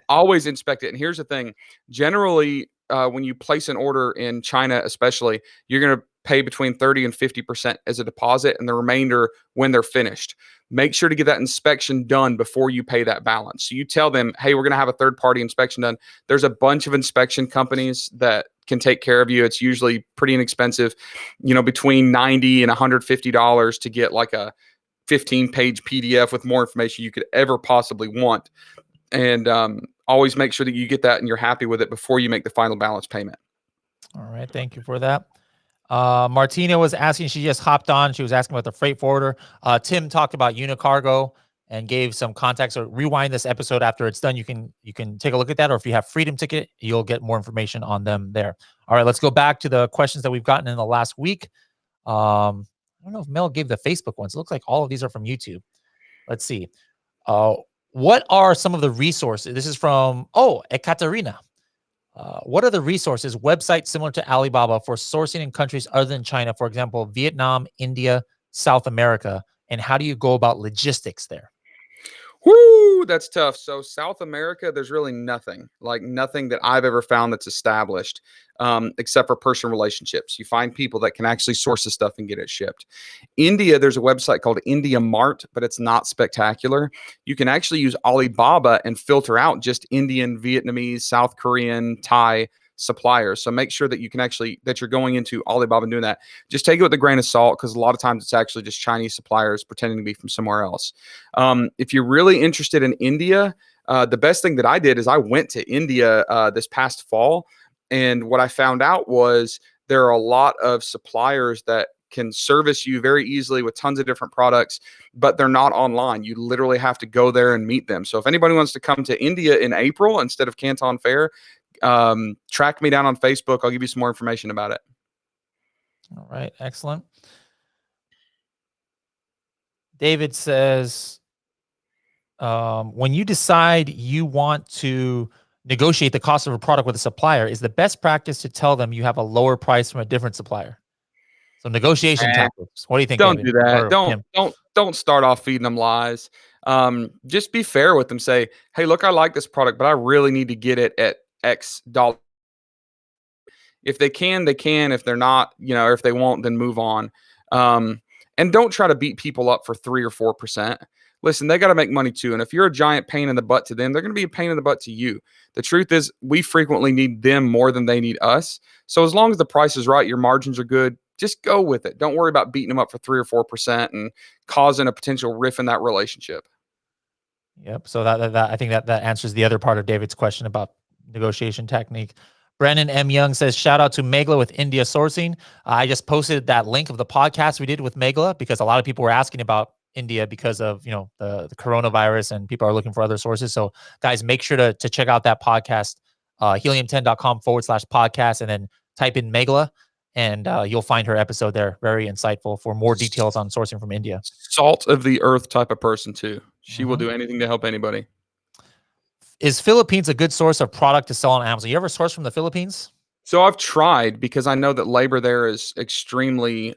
Always inspect it. And here's the thing: generally, when you place an order in China, especially, you're going to pay between 30 and 50% as a deposit, and the remainder when they're finished. Make sure to get that inspection done before you pay that balance. So you tell them, hey, we're going to have a third party inspection done. There's a bunch of inspection companies that can take care of you. It's usually pretty inexpensive, between $90 and $150 to get like a 15-page PDF with more information you could ever possibly want. And always make sure that you get that and you're happy with it before you make the final balance payment. All right. Thank you for that. Martina was asking, she just hopped on. She was asking about the freight forwarder. Tim talked about Unicargo and gave some context. So rewind this episode after it's done. You can take a look at that. Or if you have Freedom Ticket, you'll get more information on them there. All right. Let's go back to the questions that we've gotten in the last week. I don't know if Mel gave the Facebook ones. It looks like all of these are from YouTube. Let's see. What are some of the resources? This is from, Ekaterina. What are the resources, websites similar to Alibaba for sourcing in countries other than China, for example, Vietnam, India, South America, and how do you go about logistics there? Whoo, that's tough. So South America, there's really nothing, like nothing that I've ever found that's established, except for personal relationships. You find people that can actually source the stuff and get it shipped. India, there's a website called India Mart, but it's not spectacular. You can actually use Alibaba and filter out just Indian, Vietnamese, South Korean, Thai suppliers. So make sure that that you're going into Alibaba and doing that. Just take it with a grain of salt, because a lot of times it's actually just Chinese suppliers pretending to be from somewhere else. If you're really interested in India, the best thing that I did is I went to India this past fall. And what I found out was there are a lot of suppliers that can service you very easily with tons of different products, but they're not online. You literally have to go there and meet them. So if anybody wants to come to India in April instead of Canton Fair, track me down on Facebook. I'll give you some more information about it. All right. Excellent. David says, when you decide you want to negotiate the cost of a product with a supplier, is the best practice to tell them you have a lower price from a different supplier? So negotiation tactics. What do you think, Don't David? do that. Or Tim? Don't start off feeding them lies. Just be fair with them. Say, hey, look, I like this product, but I really need to get it at X dollar. If they can, they can. If they're not, if they won't, then move on. And don't try to beat people up for 3 or 4%. Listen, they got to make money too. And if you're a giant pain in the butt to them, they're going to be a pain in the butt to you. The truth is, we frequently need them more than they need us. So as long as the price is right, your margins are good, just go with it. Don't worry about beating them up for 3 or 4% and causing a potential riff in that relationship. Yep. So that I think that answers the other part of David's question about negotiation technique. Brandon M. Young says, shout out to Megla with India sourcing. I just posted that link of the podcast we did with Megla because a lot of people were asking about India because of, the coronavirus, and people are looking for other sources. So guys, make sure to check out that podcast, helium10.com/podcast, and then type in Megla, and you'll find her episode there. Very insightful for more details on sourcing from India. Salt of the earth type of person too. She will Mhm. do anything to help anybody. Is Philippines a good source of product to sell on Amazon? You ever source from the Philippines? So I've tried, because I know that labor there is extremely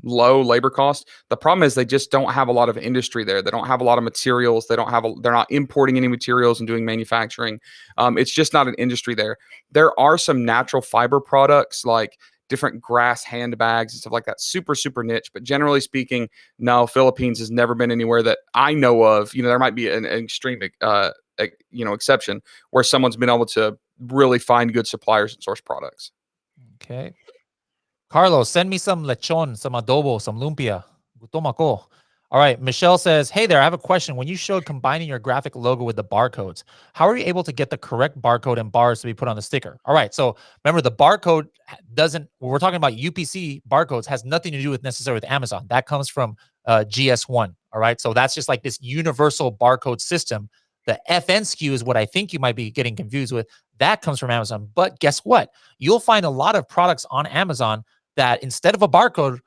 low labor cost. The problem is they just don't have a lot of industry there. They don't have a lot of materials. They're not importing any materials and doing manufacturing. It's just not an industry there. There are some natural fiber products like different grass handbags and stuff like that. Super, super niche. But generally speaking, no, Philippines has never been anywhere that I know of. There might be an extreme exception where someone's been able to really find good suppliers and source products. Okay. Carlos, send me some lechon, some adobo, some lumpia. Gutom ako. All right. Michelle says, hey there, I have a question. When you showed combining your graphic logo with the barcodes, how are you able to get the correct barcode and bars to be put on the sticker? All right. So remember, the barcode doesn't, when we're talking about UPC barcodes, has nothing to do with necessarily with Amazon. That comes from GS1. All right. So that's just like this universal barcode system. The FN SKU is what I think you might be getting confused with. That comes from Amazon. But guess what? You'll find a lot of products on Amazon that instead of a barcode,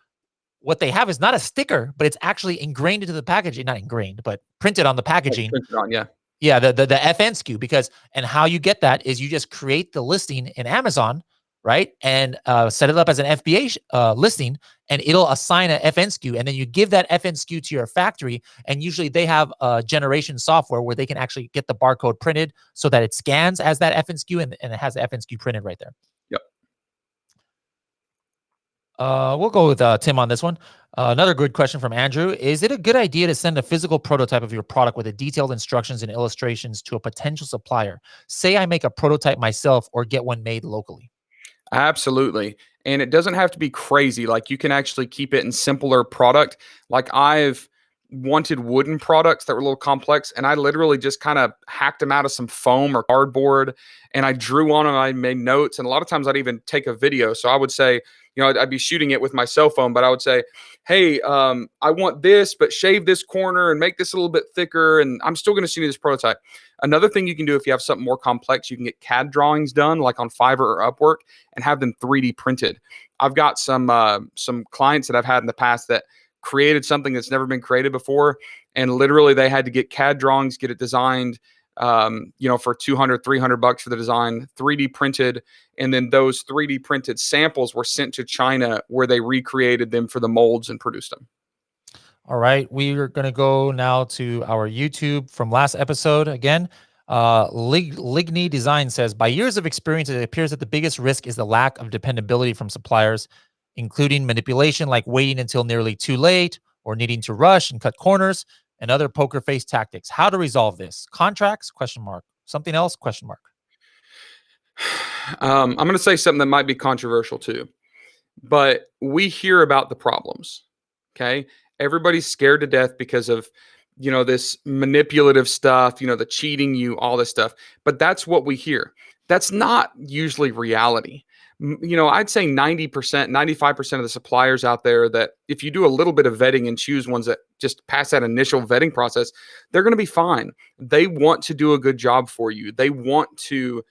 what they have is not a sticker, but it's actually ingrained into the packaging, not ingrained, but printed on the Like packaging. printed on, yeah. Yeah, the FN SKU, because and how you get that is you just create the listing in Amazon, right? And set it up as an FBA listing, and it'll assign a FN SKU, and then you give that FN SKU to your factory, and usually they have generation software where they can actually get the barcode printed so that it scans as that FN SKU, and it has the FN SKU printed right there. Yep. We'll go with Tim on this one. Another good question from Andrew. Is it a good idea to send a physical prototype of your product with the detailed instructions and illustrations to a potential supplier? Say I make a prototype myself or get one made locally. Absolutely. And it doesn't have to be crazy. Like you can actually keep it in simpler product. Like I've wanted wooden products that were a little complex, and I literally just kind of hacked them out of some foam or cardboard, and I drew on them. I made notes, and a lot of times I'd even take a video. So I would say, I'd be shooting it with my cell phone, but I would say, hey, I want this, but shave this corner and make this a little bit thicker, and I'm still going to shoot you this prototype. Another thing you can do if you have something more complex, you can get CAD drawings done, like on Fiverr or Upwork, and have them 3D printed. I've got some clients that I've had in the past that created something that's never been created before, and literally they had to get CAD drawings, get it designed, for 200, $300 for the design, 3D printed, and then those 3D printed samples were sent to China where they recreated them for the molds and produced them. All right, we are going to go now to our YouTube from last episode again. Ligny Design says, by years of experience, it appears that the biggest risk is the lack of dependability from suppliers, including manipulation like waiting until nearly too late or needing to rush and cut corners and other poker face tactics. How to resolve this? Contracts? Question mark. Something else? Question mark. I'm going to say something that might be controversial too, but we hear about the problems. Okay. Everybody's scared to death because of, this manipulative stuff, the cheating you, all this stuff. But that's what we hear. That's not usually reality. I'd say 90%, 95% of the suppliers out there that if you do a little bit of vetting and choose ones that just pass that initial vetting process, they're going to be fine. They want to do a good job for you. They want to,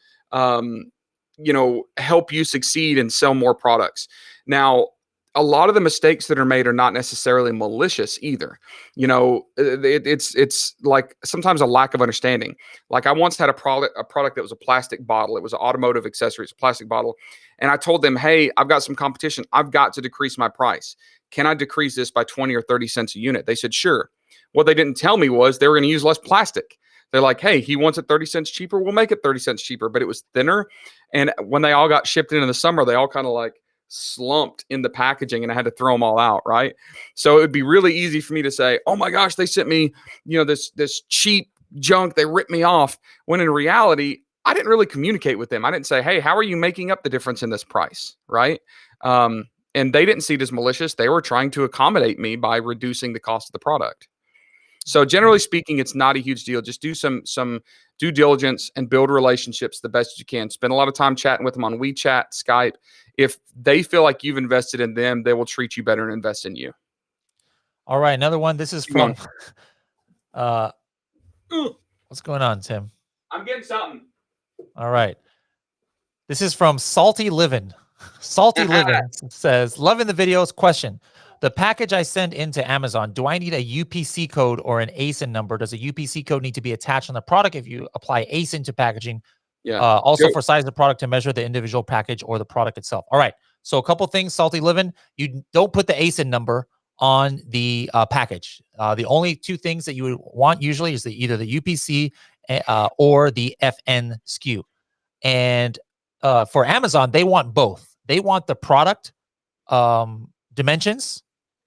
help you succeed and sell more products. Now, a lot of the mistakes that are made are not necessarily malicious either. It's like sometimes a lack of understanding. Like I once had a product that was a plastic bottle. It was an automotive accessory. It's a plastic bottle. And I told them, hey, I've got some competition. I've got to decrease my price. Can I decrease this by 20 or 30 cents a unit? They said, sure. What they didn't tell me was they were going to use less plastic. They're like, hey, he wants it 30 cents cheaper. We'll make it 30 cents cheaper. But it was thinner. And when they all got shipped in the summer, they all kind of like slumped in the packaging and I had to throw them all out. Right. So it would be really easy for me to say, oh my gosh, they sent me, this cheap junk. They ripped me off. When in reality, I didn't really communicate with them. I didn't say, hey, how are you making up the difference in this price? Right. And they didn't see it as malicious. They were trying to accommodate me by reducing the cost of the product. So generally speaking, it's not a huge deal. Just do some due diligence and build relationships the best you can. Spend a lot of time chatting with them on WeChat, Skype. If they feel like you've invested in them, they will treat you better and invest in you. All right, another one. This is from what's going on, Tim? I'm getting something. All right. This is from Salty Livin'. Salty Livin' says, loving the videos. Question. The package I send into Amazon, do I need a UPC code or an ASIN number? Does a UPC code need to be attached on the product if you apply ASIN to packaging? Yeah. Also for size of the product to measure the individual package or the product itself. All right. So a couple things, Salty Livin'. You don't put the ASIN number on the package. The only two things that you would want usually is either the UPC or the FN SKU. And for Amazon, they want both. They want the product dimensions,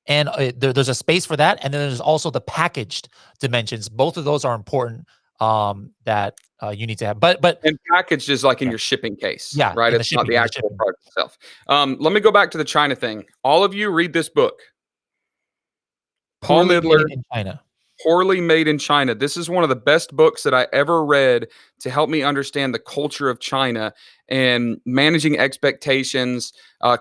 and there's a space for that. And then there's also the packaged dimensions. Both of those are important that you need to have. But and packaged is like in your shipping case, yeah, right? It's not the actual product itself. Let me go back to the China thing. All of you read this book. Paul Poorly Midler, made in China. Poorly Made in China. This is one of the best books that I ever read to help me understand the culture of China and managing expectations,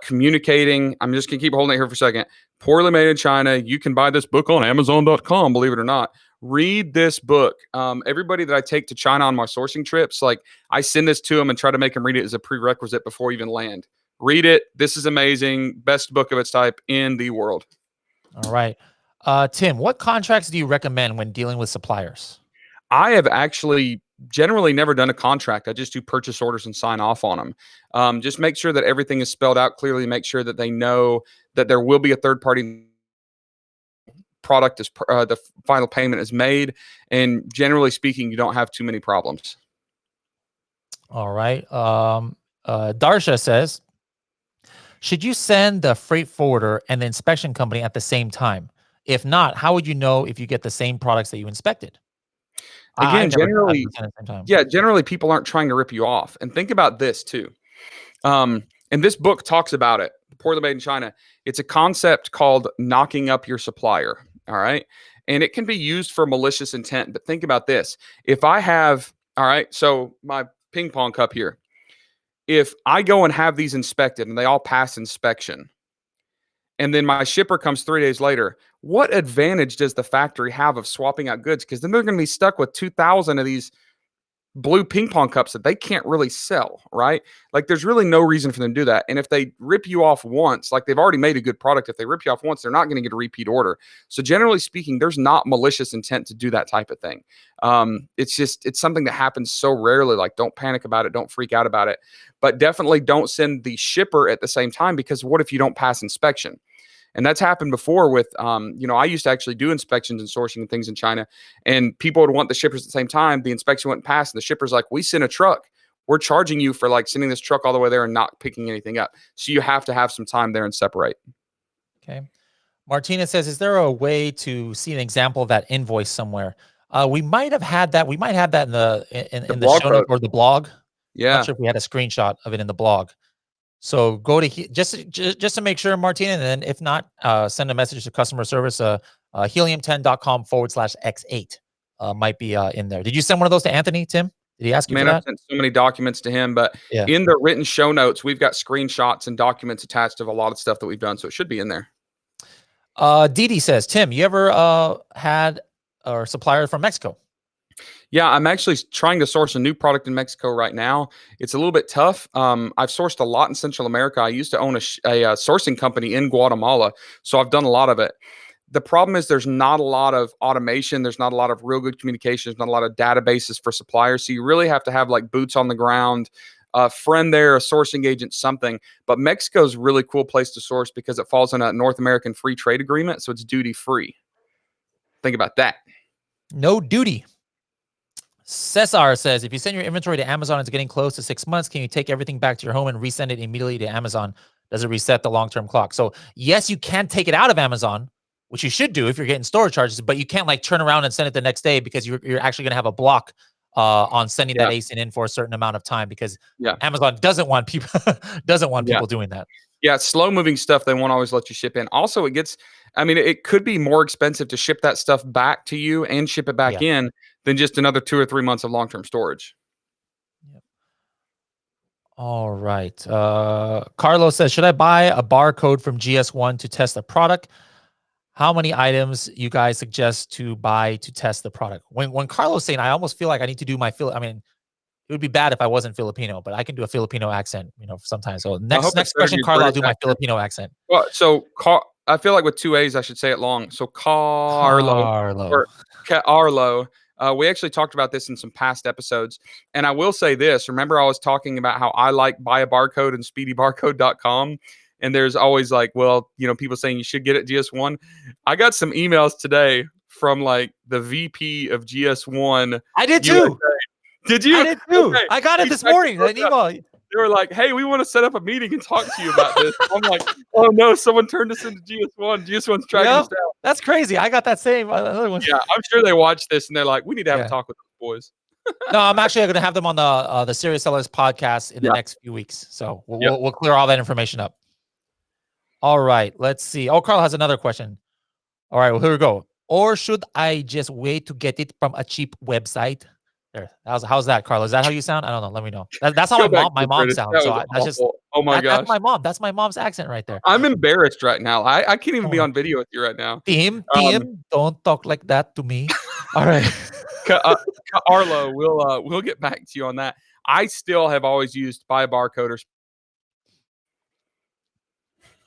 communicating. I'm just going to keep holding it here for a second. Poorly Made in China. You can buy this book on Amazon.com, believe it or not. Read this book. Everybody that I take to China on my sourcing trips, like I send this to them and try to make them read it as a prerequisite before we even land. Read it. This is amazing. Best book of its type in the world. All right. Tim, what contracts do you recommend when dealing with suppliers? I have actually generally never done a contract. I just do purchase orders and sign off on them. Just make sure that everything is spelled out clearly. Make sure that they know that there will be a third party product as the final payment is made. And generally speaking, you don't have too many problems. All right. Darsha says, should you send the freight forwarder and the inspection company at the same time? If not, how would you know if you get the same products that you inspected? Again, I've never done generally, this at the same time. yeah, generally people aren't trying to rip you off. And think about this too. And this book talks about it, Poorly Made in China. It's a concept called knocking up your supplier. All right. And it can be used for malicious intent. But think about this. If I have, all right, so my ping pong cup here, if I go and have these inspected and they all pass inspection, and then my shipper comes 3 days later, what advantage does the factory have of swapping out goods? Because then they're going to be stuck with 2,000 of these blue ping pong cups that they can't really sell, right? Like there's really no reason for them to do that. And if they rip you off once, like they've already made a good product, if they rip you off once, they're not going to get a repeat order. So generally speaking, there's not malicious intent to do that type of thing. It's something that happens so rarely. Like don't panic about it, don't freak out about it, but definitely don't send the shipper at the same time, because what if you don't pass inspection? And that's happened before with, I used to actually do inspections and sourcing and things in China, and people would want the shippers at the same time. The inspection wouldn't pass, and the shipper's like, we sent a truck. We're charging you for like sending this truck all the way there and not picking anything up. So you have to have some time there and separate. Okay. Martina says, is there a way to see an example of that invoice somewhere? We might have had that. We might have that in the show notes or the blog. Yeah. Not sure if we had a screenshot of it in the blog. So go to just to make sure, Martina, and then if not, send a message to customer service, helium10.com/x8 might be in there. Did you send one of those to Anthony, Tim? Did he ask you for I've that? sent so many documents to him, but Yeah. in the written show notes, we've got screenshots and documents attached of a lot of stuff that we've done. So it should be in there. Dee Dee says, Tim, you ever had a supplier from Mexico? Yeah, I'm actually trying to source a new product in Mexico right now. It's a little bit tough. I've sourced a lot in Central America. I used to own a sourcing company in Guatemala, so I've done a lot of it. The problem is there's not a lot of automation. There's not a lot of real good communication. There's not a lot of databases for suppliers. So you really have to have like boots on the ground, a friend there, a sourcing agent, something. But Mexico's a really cool place to source because it falls in a North American free trade agreement, so it's duty free. Think about that. No duty. Cesar says, if you send your inventory to Amazon, it's getting close to 6 months. Can you take everything back to your home and resend it immediately to Amazon? Does it reset the long-term clock? So yes, you can take it out of Amazon, which you should do if you're getting storage charges, but you can't like turn around and send it the next day, because you're actually going to have a block on sending that ASIN in for a certain amount of time, because Amazon doesn't want people people doing that. Yeah, slow moving stuff, they won't always let you ship in. Also, it could be more expensive to ship that stuff back to you and ship it back in than just another 2 or 3 months of long-term storage. Yep. All right. Carlos says, should I buy a barcode from GS1 to test the product? How many items you guys suggest to buy to test the product? When Carlos saying, I almost feel like I need to do my it would be bad if I wasn't Filipino, but I can do a Filipino accent, sometimes. So next question, Carlo, I'll do my Filipino accent. Well, so I feel like with 2 A's, I should say it long. So Carlo. Or Carlo. We actually talked about this in some past episodes. And I will say this. Remember, I was talking about how I like buy a barcode and speedybarcode.com. And there's always like, people saying you should get it GS1. I got some emails today from like the VP of GS1. I did too. USA. Did you? I did too. Okay. I got it this morning. An email. They were like, hey, we want to set up a meeting and talk to you about this. I'm like, oh no, someone turned us into GS1. GS1's tracking us down. That's crazy. I got that same other one. Yeah, I'm sure they watch this and they're like, we need to have a talk with those boys. No, I'm actually going to have them on the Serious Sellers podcast in the next few weeks. So we'll clear all that information up. All right, let's see. Oh, Carl has another question. All right, well, here we go. Or should I just wait to get it from a cheap website? There. How's that, Carlos? Is that how you sound? I don't know. Let me know. That's how Go back to my the mom British. sounds. That So was that's just awful. Oh my that's gosh. my mom. That's my mom's accent right there. I'm embarrassed right now. I can't even be Oh, on video with you right now. Um, Tim, don't talk like that to me. All right. Arlo, we'll get back to you on that. I still have always used by barcode or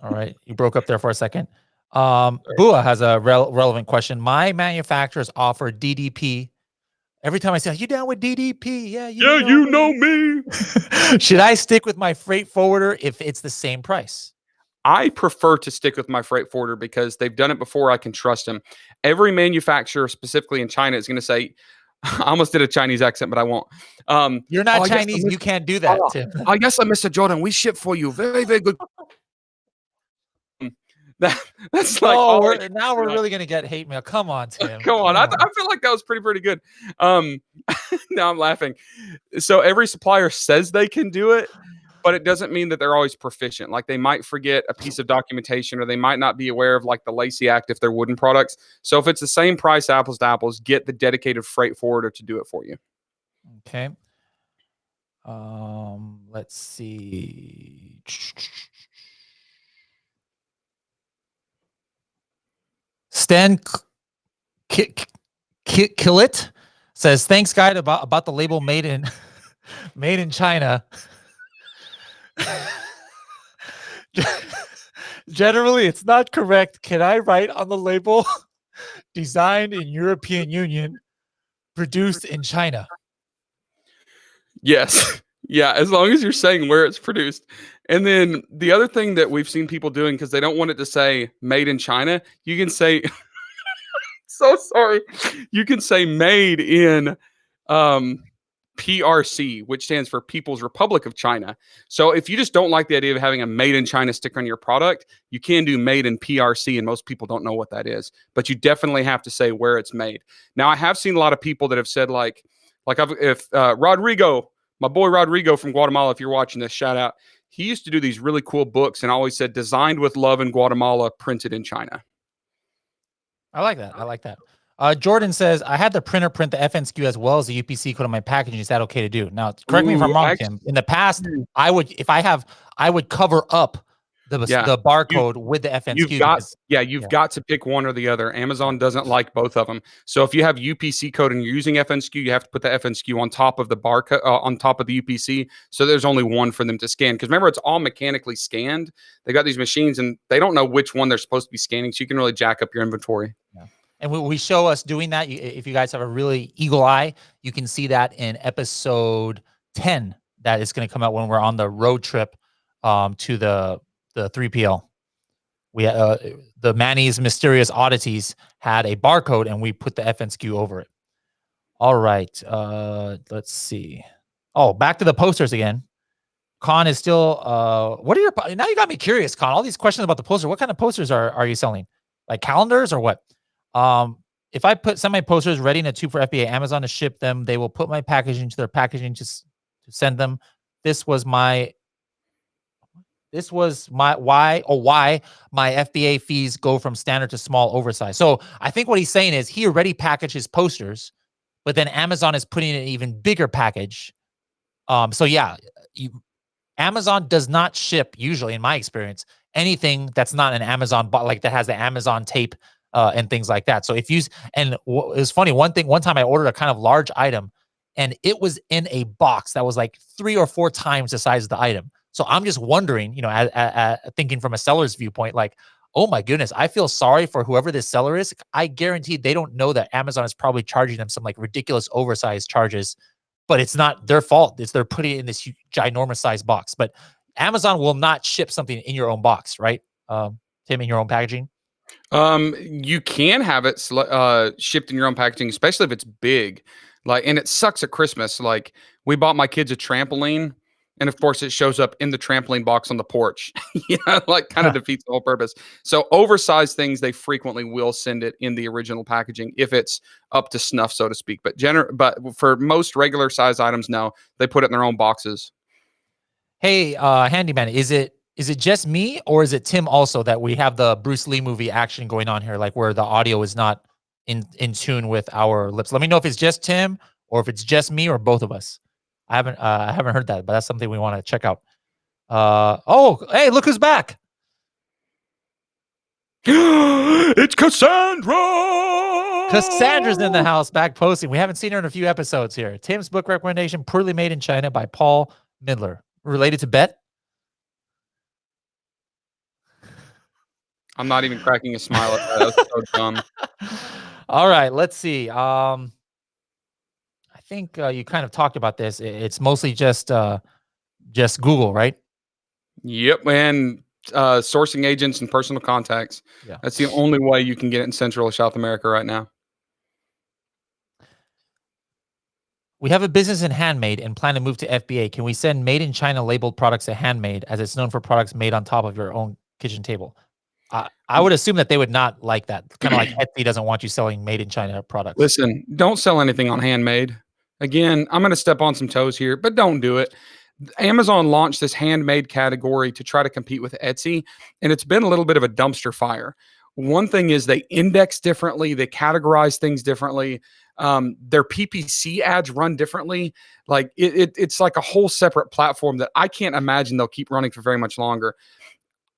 All right. You broke up there for a second. Bua has a relevant question. My manufacturers offer DDP. Every time I say, you down with DDP? Yeah, yeah, know you me. know me. Should I stick with my freight forwarder if it's the same price? I prefer to stick with my freight forwarder because they've done it before. I can trust them. Every manufacturer, specifically in China, is going to say, I almost did a Chinese accent, but I won't. You're not Oh, Chinese. You can't do that, Tim. Yes, Mr. Jordan. We ship for you. Very, very good. That's like Oh, all we're really gonna get hate mail. Come on, Tim. Come on. I feel like that was pretty good. Now I'm laughing. So every supplier says they can do it, but it doesn't mean that they're always proficient. Like they might forget a piece of documentation or they might not be aware of like the Lacey Act if they're wooden products. So if it's the same price, apples to apples, get the dedicated freight forwarder to do it for you. Okay. Let's see. Stan Kill It says, thanks, guide about the label made in made in China. Generally, it's not correct. Can I write on the label designed in European Union, produced in China? Yes. Yeah, as long as you're saying where it's produced. And then the other thing that we've seen people doing because they don't want it to say made in China, you can say so sorry. You can say made in PRC, which stands for People's Republic of China. So if you just don't like the idea of having a made in China sticker on your product, you can do made in PRC, and most people don't know what that is. But you definitely have to say where it's made. Now, I have seen a lot of people that have said if Rodrigo, my boy Rodrigo from Guatemala, if you're watching this, shout out. He used to do these really cool books and always said designed with love in Guatemala, printed in China. I like that. I like that. Jordan says, I had the printer print the FNSKU as well as the UPC code on my packaging. Is that okay to do? Now, correct me if I'm wrong, Tim. In the past, I would cover up the barcode with the FNSKU. You've got to pick one or the other. Amazon doesn't like both of them. So if you have UPC code and you're using FNSKU, you have to put the FNSKU on top of the barcode, on top of the UPC. So there's only one for them to scan. Because remember, it's all mechanically scanned. They got these machines and they don't know which one they're supposed to be scanning. So you can really jack up your inventory. Yeah. And we show us doing that. If you guys have a really eagle eye, you can see that in episode 10 that is going to come out when we're on the road trip to the 3PL. We the Manny's Mysterious Oddities had a barcode and we put the FNSKU over it. All right. Let's see. Oh, back to the posters again. Con is still what are your now you got me curious, Con. All these questions about the poster. What kind of posters are you selling? Like calendars or what? If I send my posters ready in a tube for FBA, Amazon to ship them, they will put my packaging to their packaging to send them. This was why my FBA fees go from standard to small oversized. So I think what he's saying is he already packaged his posters, but then Amazon is putting in an even bigger package. So yeah, Amazon does not ship usually, in my experience, anything that's not an Amazon, like that has the Amazon tape and things like that. So if you, and it was funny, one time I ordered a kind of large item and it was in a box that was like 3 or 4 times the size of the item. So I'm just wondering, thinking from a seller's viewpoint, like, oh my goodness, I feel sorry for whoever this seller is. I guarantee they don't know that Amazon is probably charging them some like ridiculous oversized charges, but it's not their fault. They're putting it in this ginormous size box. But Amazon will not ship something in your own box, right? Tim, in your own packaging. You can have it shipped in your own packaging, especially if it's big. And it sucks at Christmas. Like we bought my kids a trampoline, and of course it shows up in the trampoline box on the porch. Kind of defeats the whole purpose. So oversized things, they frequently will send it in the original packaging if it's up to snuff, so to speak. But for most regular size items, no, they put it in their own boxes. Hey, handyman, is it Is it just me or is it Tim also that we have the Bruce Lee movie action going on here, like where the audio is not in tune with our lips? Let me know if it's just Tim or if it's just me or both of us. I haven't heard that, but that's something we want to check out. Oh, hey, look who's back. It's Cassandra. Cassandra's in the house, back posting. We haven't seen her in a few episodes here. Tim's book recommendation, Poorly Made in China by Paul Midler. Related to Bet? I'm not even cracking a smile at that. That's so dumb. All right, let's see. I think you kind of talked about this. It's mostly just Google, right? Yep, and sourcing agents and personal contacts. Yeah. That's the only way you can get it in Central or South America right now. We have a business in handmade and plan to move to FBA. Can we send made in China labeled products to handmade, as it's known for products made on top of your own kitchen table? I would assume that they would not like that. Kind of like Etsy doesn't want you selling made in China products. Listen, don't sell anything on handmade. Again, I'm going to step on some toes here, but don't do it. Amazon launched this handmade category to try to compete with Etsy, and it's been a little bit of a dumpster fire. One thing is they index differently, they categorize things differently. Their PPC ads run differently. Like it's like a whole separate platform that I can't imagine they'll keep running for very much longer.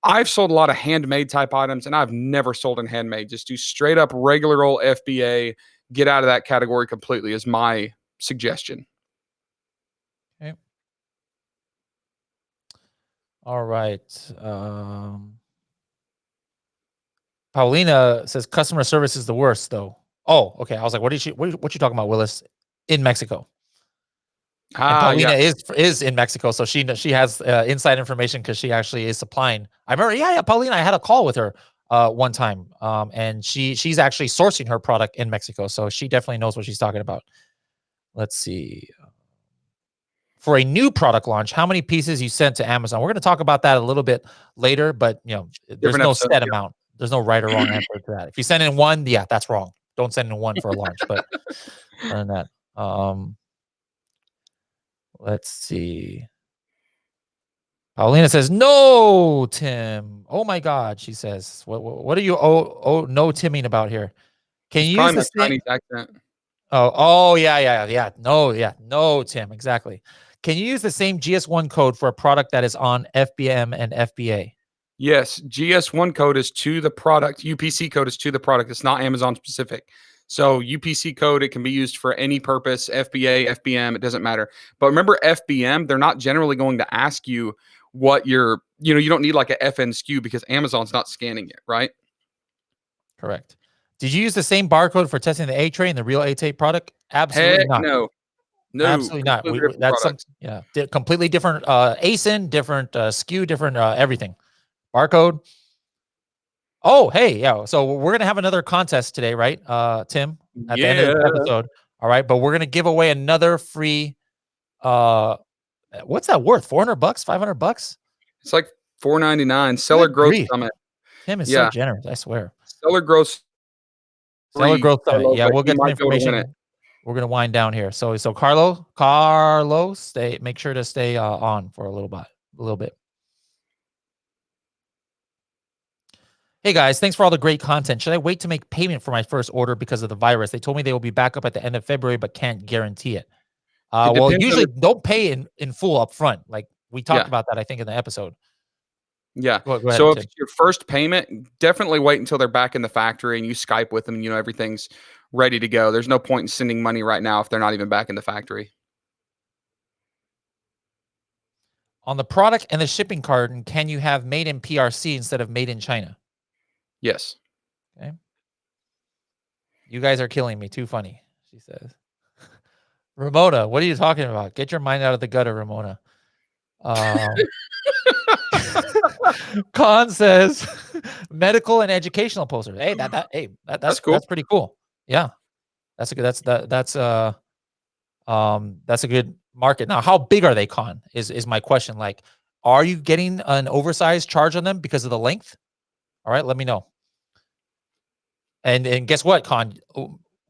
I've sold a lot of handmade type items, and I've never sold in handmade. Just do straight up regular old FBA. Get out of that category completely is my suggestion. Okay. All right. Paulina says customer service is the worst, though. Oh, okay. I was like, what you talking about, Willis? In Mexico. And Paulina is in Mexico, so she has inside information because she actually is supplying. I remember, yeah, Paulina. I had a call with her one time, and she's actually sourcing her product in Mexico, so she definitely knows what she's talking about. Let's see. For a new product launch, how many pieces you sent to Amazon? We're going to talk about that a little bit later, but there's Different no episode, set amount. There's no right or wrong answer to that. If you send in one, yeah, that's wrong. Don't send in one for a launch. But other than that, let's see. Paulina says, no, Tim. Oh my God, she says. What are you no Timming about here? Can you use the same Chinese accent? No, Tim, exactly. Can you use the same GS1 code for a product that is on FBM and FBA? Yes, GS1 code is to the product. UPC code is to the product. It's not Amazon specific. So UPC code, it can be used for any purpose, FBA, FBM, it doesn't matter. But remember FBM, they're not generally going to ask you what you don't need like a FN SKU because Amazon's not scanning it, right? Correct. Did you use the same barcode for testing the A tray and the real A tape product? Absolutely Heck not. No, Absolutely not. That's products. completely different ASIN, different SKU, different everything. Barcode. Oh, hey, yeah. So we're gonna have another contest today, right, Tim? At the end of the episode. All right, but we're gonna give away another free. What's that worth? $400, $500? It's like $4.99. Seller Growth Summit. Tim is so generous. I swear. Seller Growth Summit. Yeah, we'll get some information. We're gonna wind down here. So Carlos, make sure to stay on for a little bit. Hey guys, thanks for all the great content. Should I wait to make payment for my first order because of the virus? They told me they will be back up at the end of February, but can't guarantee it. Well, usually don't pay in full up front. Like we talked about that, I think, in the episode. Yeah. Go ahead, so Tim. if it's your first payment, definitely wait until they're back in the factory and you Skype with them and everything's ready to go. There's no point in sending money right now if they're not even back in the factory. On the product and the shipping carton, can you have made in PRC instead of made in China? Yes. Okay. You guys are killing me. Too funny, she says. Ramona, what are you talking about? Get your mind out of the gutter, Ramona. Khan says medical and educational posters. Hey, that's cool. That's pretty cool. Yeah. That's a good that's a good market. Now, how big are they, Khan? Is my question. Like, are you getting an oversized charge on them because of the length? All right, let me know. And guess what, Khan?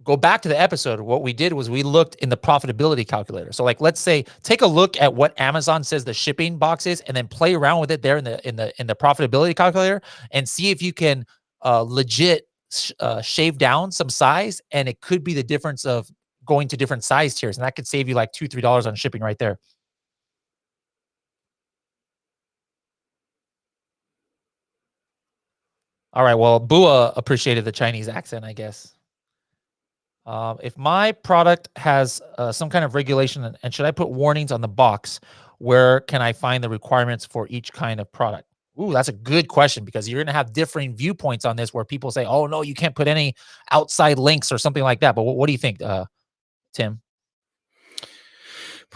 go back to the episode. What we did was we looked in the profitability calculator. So like, let's say, take a look at what Amazon says the shipping box is, and then play around with it there in the profitability calculator, and see if you can legit shave down some size, and it could be the difference of going to different size tiers, and that could save you like $2-3 on shipping right there. All right. Well, Bua appreciated the Chinese accent, I guess. If my product has some kind of regulation, and should I put warnings on the box, where can I find the requirements for each kind of product? Ooh, that's a good question, because you're going to have differing viewpoints on this, where people say, oh, no, you can't put any outside links or something like that. But what do you think, Tim?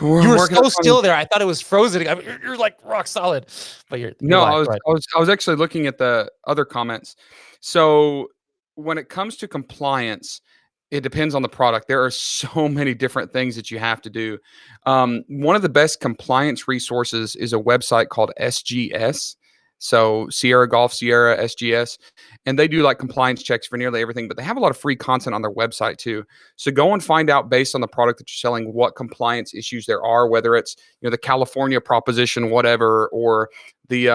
You were so still there. I thought it was frozen. I mean, you're like rock solid, but you're live. I was actually looking at the other comments. So when it comes to compliance, it depends on the product. There are so many different things that you have to do. One of the best compliance resources is a website called SGS. So Sierra Golf Sierra SGS, and they do like compliance checks for nearly everything, but they have a lot of free content on their website too. So go and find out, based on the product that you're selling, what compliance issues there are, whether it's, you know, the California proposition, whatever, or the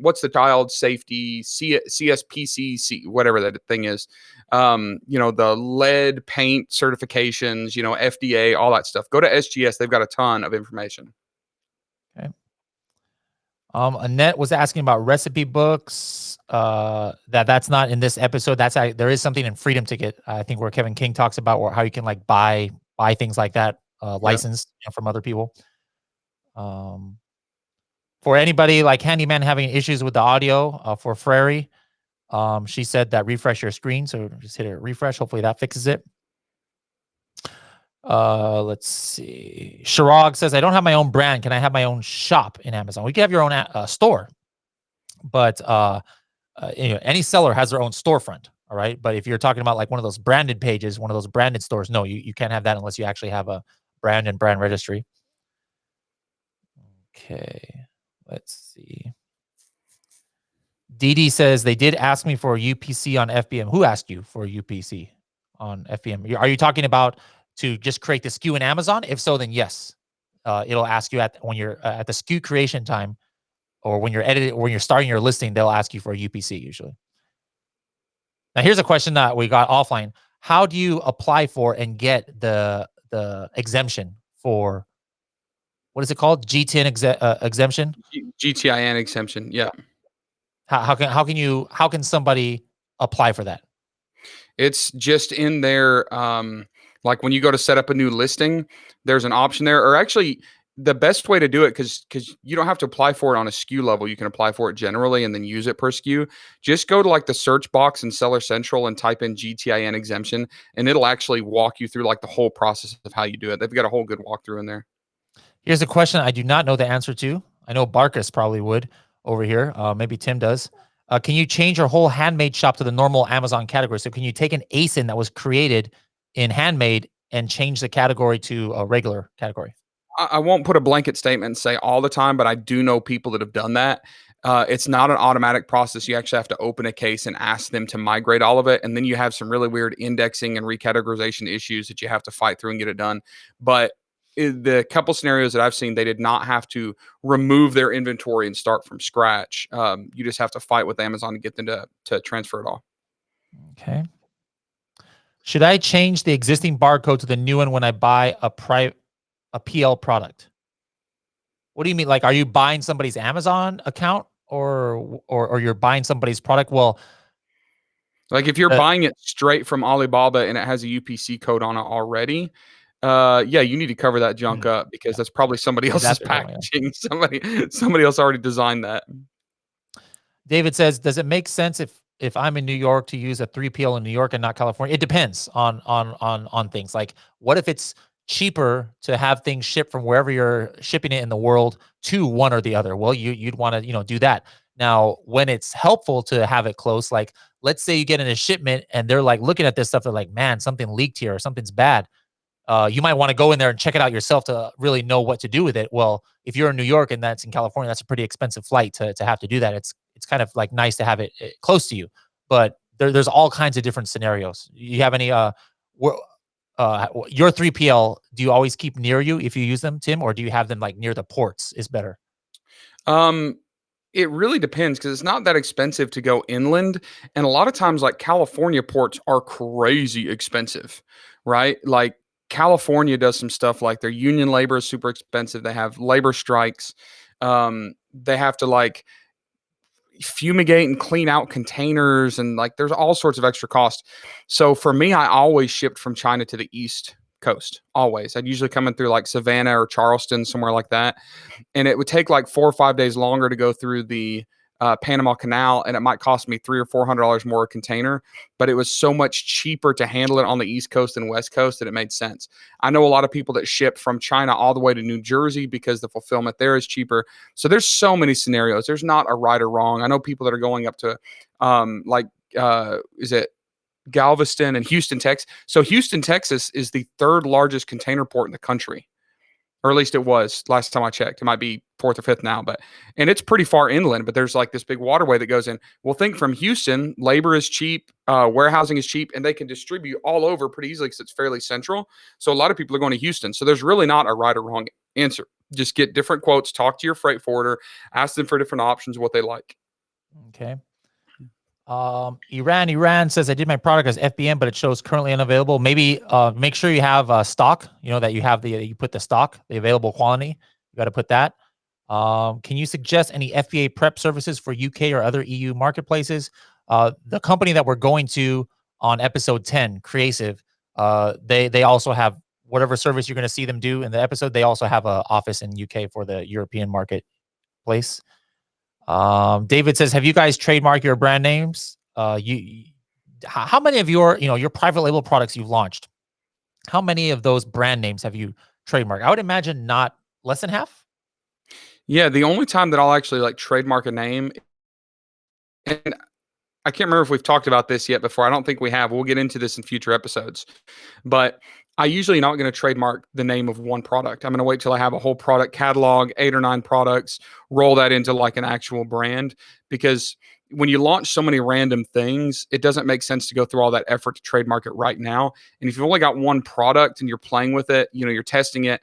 what's the child safety CSPC, whatever that thing is, you know, the lead paint certifications, you know, FDA, all that stuff. Go to SGS. They've got a ton of information. Okay. Annette was asking about recipe books. That's not in this episode. There is something in Freedom Ticket, I think, where Kevin King talks about how you can like buy things like that, licensed, you know, from other people. For anybody like Handyman having issues with the audio, for Frary, she said that refresh your screen. So just hit a refresh. Hopefully that fixes it. Let's see. Shirag says, I don't have my own brand. Can I have my own shop in Amazon? We can have your own store, but you know, any seller has their own storefront. All right. But if you're talking about like one of those branded pages, one of those branded stores, no, you can't have that unless you actually have a brand and brand registry. Okay. Let's see. Didi says, they did ask me for a UPC on FBM. Who asked you for a UPC on FBM? Are you talking about to just create the SKU in Amazon? If so, then yes. It'll ask you when you're at the SKU creation time, or when you're editing, or when you're starting your listing, they'll ask you for a UPC usually. Now, here's a question that we got offline. How do you apply for and get the exemption for, what is it called? GTN exemption? GTIN exemption. Yeah. How can somebody apply for that? It's just in there. Like when you go to set up a new listing, there's an option there, or actually the best way to do it, because you don't have to apply for it on a SKU level. You can apply for it generally and then use it per SKU. Just go to like the search box in Seller Central and type in GTIN exemption, and it'll actually walk you through like the whole process of how you do it. They've got a whole good walkthrough in there. Here's a question I do not know the answer to. I know Barkus probably would over here. Maybe Tim does. Can you change your whole handmade shop to the normal Amazon category? So can you take an ASIN that was created in handmade and change the category to a regular category? I won't put a blanket statement and say all the time, but I do know people that have done that. It's not an automatic process. You actually have to open a case and ask them to migrate all of it. And then you have some really weird indexing and recategorization issues that you have to fight through and get it done. But the couple scenarios that I've seen, they did not have to remove their inventory and start from scratch. You just have to fight with Amazon to get them to transfer it all. Okay. Should I change the existing barcode to the new one when I buy a PL product? What do you mean? Like, are you buying somebody's Amazon account or you're buying somebody's product? Well, like if you're buying it straight from Alibaba and it has a UPC code on it already, yeah, you need to cover that junk up, because that's probably somebody else's packaging. Somebody else already designed that. David says, does it make sense if I'm in New York to use a 3PL in New York and not California? It depends on things. Like, what if it's cheaper to have things shipped from wherever you're shipping it in the world to one or the other? Well, you'd want to, do that. Now, when it's helpful to have it close, like let's say you get in a shipment and they're like looking at this stuff, they're like, man, something leaked here or something's bad. You might want to go in there and check it out yourself to really know what to do with it. Well, if you're in New York and that's in California, that's a pretty expensive flight to have to do that. It's kind of like nice to have it close to you, but there's all kinds of different scenarios. You have any your 3PL, do you always keep near you if you use them, Tim, or do you have them like near the ports is better? Um, it really depends because it's not that expensive to go inland, and a lot of times, like California ports are crazy expensive, right? Like California does some stuff like their union labor is super expensive. They have labor strikes. They have to like fumigate and clean out containers and like there's all sorts of extra cost. So for me, I always shipped from China to the East Coast. Always. I'd usually come in through like Savannah or Charleston, somewhere like that, and it would take like 4 or 5 days longer to go through the Panama Canal, and it might cost me $300 or $400 more a container. But it was so much cheaper to handle it on the East Coast and West Coast that it made sense. I know a lot of people that ship from China all the way to New Jersey because the fulfillment there is cheaper. So there's so many scenarios. There's not a right or wrong. I know people that are going up to is it Galveston and Houston, Texas. So Houston, Texas is the third largest container port in the country, or at least it was last time I checked. It might be fourth or fifth now, but and it's pretty far inland. But there's like this big waterway that goes in. Well, think from Houston, labor is cheap, warehousing is cheap, and they can distribute all over pretty easily because it's fairly central. So a lot of people are going to Houston. So there's really not a right or wrong answer. Just get different quotes, talk to your freight forwarder, ask them for different options, what they like. Okay. Iran says I did my product as FBM, but it shows currently unavailable. Maybe make sure you have stock. You know that you have you put the stock, the available quantity. You got to put that. Can you suggest any FBA prep services for UK or other EU marketplaces? The company that we're going to on episode 10, Creative, they also have whatever service you're going to see them do in the episode. They also have an office in UK for the European marketplace. David says, have you guys trademarked your brand names? How many of your private label products you've launched? How many of those brand names have you trademarked? I would imagine not less than half. Yeah, the only time that I'll actually like trademark a name, and I can't remember if we've talked about this yet before. I don't think we have. We'll get into this in future episodes. But I usually not going to trademark the name of one product. I'm going to wait till I have a whole product catalog, 8 or 9 products, roll that into like an actual brand. Because when you launch so many random things, it doesn't make sense to go through all that effort to trademark it right now. And if you've only got one product and you're playing with it, you're testing it,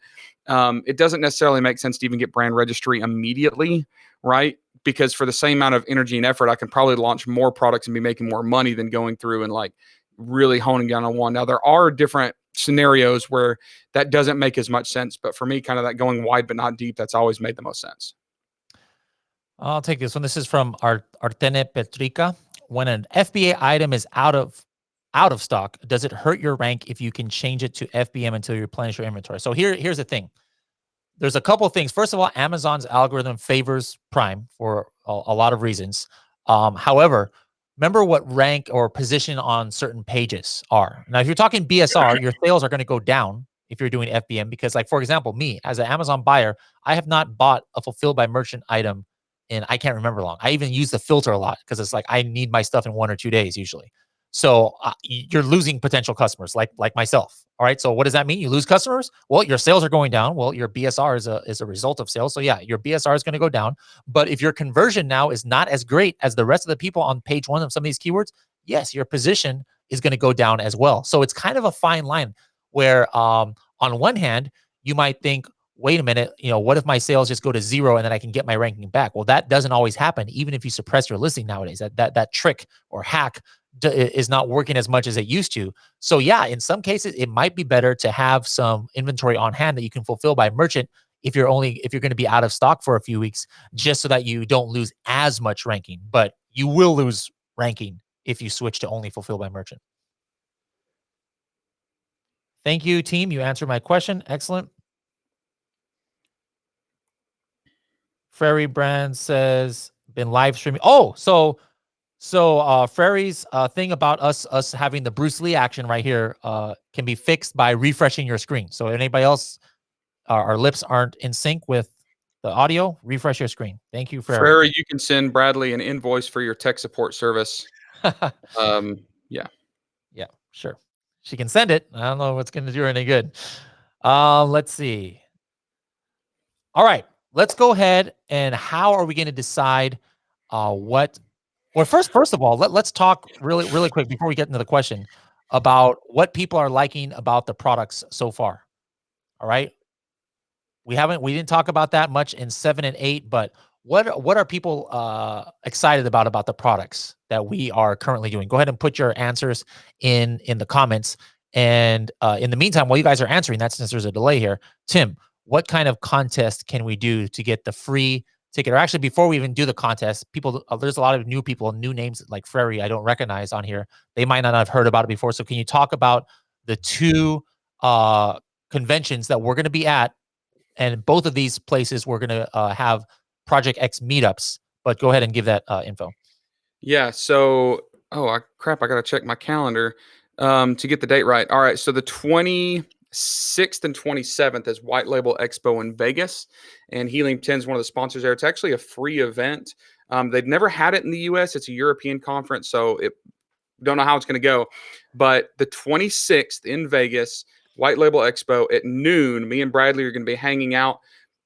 it doesn't necessarily make sense to even get brand registry immediately, right? Because for the same amount of energy and effort, I can probably launch more products and be making more money than going through and like really honing down on one. Now, there are different scenarios where that doesn't make as much sense. But for me, kind of that going wide but not deep, that's always made the most sense. I'll take this one. This is from Artene Petrica. When an FBA item is out of stock, does it hurt your rank if you can change it to FBM until you replenish your inventory? So here's the thing. There's a couple of things. First of all, Amazon's algorithm favors Prime for a lot of reasons. However, remember what rank or position on certain pages are. Now, if you're talking BSR, your sales are going to go down if you're doing FBM because, like, for example, me as an Amazon buyer, I have not bought a fulfilled by merchant item in I can't remember long. I even use the filter a lot because it's like I need my stuff in 1 or 2 days usually. So you're losing potential customers like myself. All right. So what does that mean? You lose customers. Well, your sales are going down. Well, your BSR is a result of sales. So yeah, your BSR is going to go down. But if your conversion now is not as great as the rest of the people on page 1 of some of these keywords, yes, your position is going to go down as well. So it's kind of a fine line where on one hand, you might think, wait a minute, what if my sales just go to 0 and then I can get my ranking back? Well, that doesn't always happen, even if you suppress your listing nowadays. That trick or hack is not working as much as it used to. So yeah, in some cases, it might be better to have some inventory on hand that you can fulfill by merchant if you're going to be out of stock for a few weeks, just so that you don't lose as much ranking. But you will lose ranking if you switch to only fulfill by merchant. Thank you, team. You answered my question. Excellent. Ferry Brand says, been live streaming. Oh, so Ferry's thing about us having the Bruce Lee action right here can be fixed by refreshing your screen. So anybody else, our lips aren't in sync with the audio, refresh your screen. Thank you, Ferry. Ferry, you can send Bradley an invoice for your tech support service. Yeah. Yeah, sure. She can send it. I don't know what's going to do her any good. Let's see. All right, let's go ahead and how are we going to decide what? Well, first of all, let's talk really quick before we get into the question. about what people are liking about the products so far. All right. We didn't talk about that much in 7 and 8, but what are people excited about the products that we are currently doing? Go ahead and put your answers in the comments. And in the meantime, while you guys are answering that, since there's a delay here, Tim, what kind of contest can we do to get the free ticket? Or actually, before we even do the contest, people, there's a lot of new people, new names like Frary I don't recognize on here. They might not have heard about it before. So can you talk about the two conventions that we're going to be at? And both of these places we're going to have Project X meetups, but go ahead and give that info. Yeah. So, crap, I got to check my calendar to get the date right. All right. So the 26th and 27th is White Label Expo in Vegas, and Helium 10 is one of the sponsors there. It's actually a free event. They've never had it in the US. It's a European conference, so don't know how it's going to go. But the 26th in Vegas, White Label Expo at noon, me and Bradley are going to be hanging out.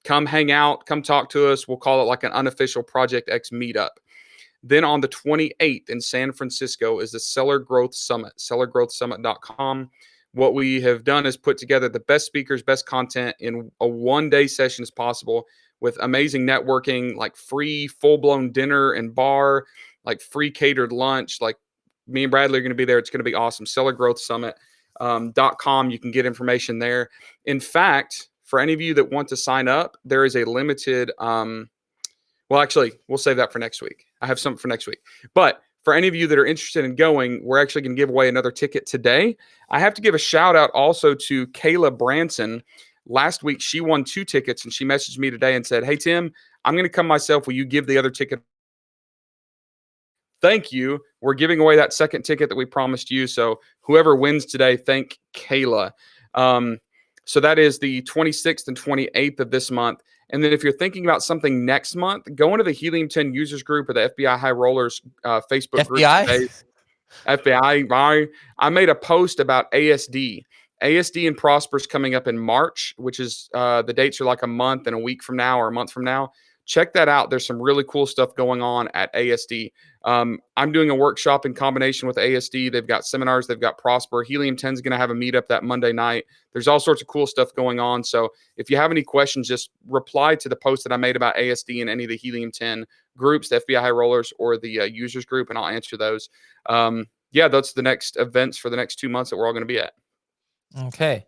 Come hang out, come talk to us. We'll call it like an unofficial Project X meetup. Then on the 28th in San Francisco is the Seller Growth Summit, sellergrowthsummit.com. What we have done is put together the best speakers, best content in a one-day session as possible, with amazing networking, like free full-blown dinner and bar, like free catered lunch. Like, me and Bradley are going to be there. It's going to be awesome. Sellergrowthsummit.com. You can get information there. In fact, for any of you that want to sign up, there is a limited well, actually, we'll save that for next week. I have something for next week. But for any of you that are interested in going, we're actually going to give away another ticket today. I have to give a shout out also to Kayla Branson. Last week, she won 2 tickets, and she messaged me today and said, "Hey, Tim, I'm going to come myself. Will you give the other ticket?" Thank you. We're giving away that second ticket that we promised you. So whoever wins today, thank Kayla. So that is the 26th and 28th of this month. And then if you're thinking about something next month, go into the Helium 10 users group or the FBI High Rollers Facebook group today. FBI. I made a post about ASD. ASD and Prosper's coming up in March, which is the dates are like a month and a week from now or a month from now. Check that out. There's some really cool stuff going on at ASD. I'm doing a workshop in combination with ASD. They've got seminars. They've got Prosper. Helium 10 is going to have a meetup that Monday night. There's all sorts of cool stuff going on. So if you have any questions, just reply to the post that I made about ASD in any of the Helium 10 groups, the FBI High Rollers or the users group, and I'll answer those. Yeah, that's the next events for the next 2 months that we're all going to be at. Okay.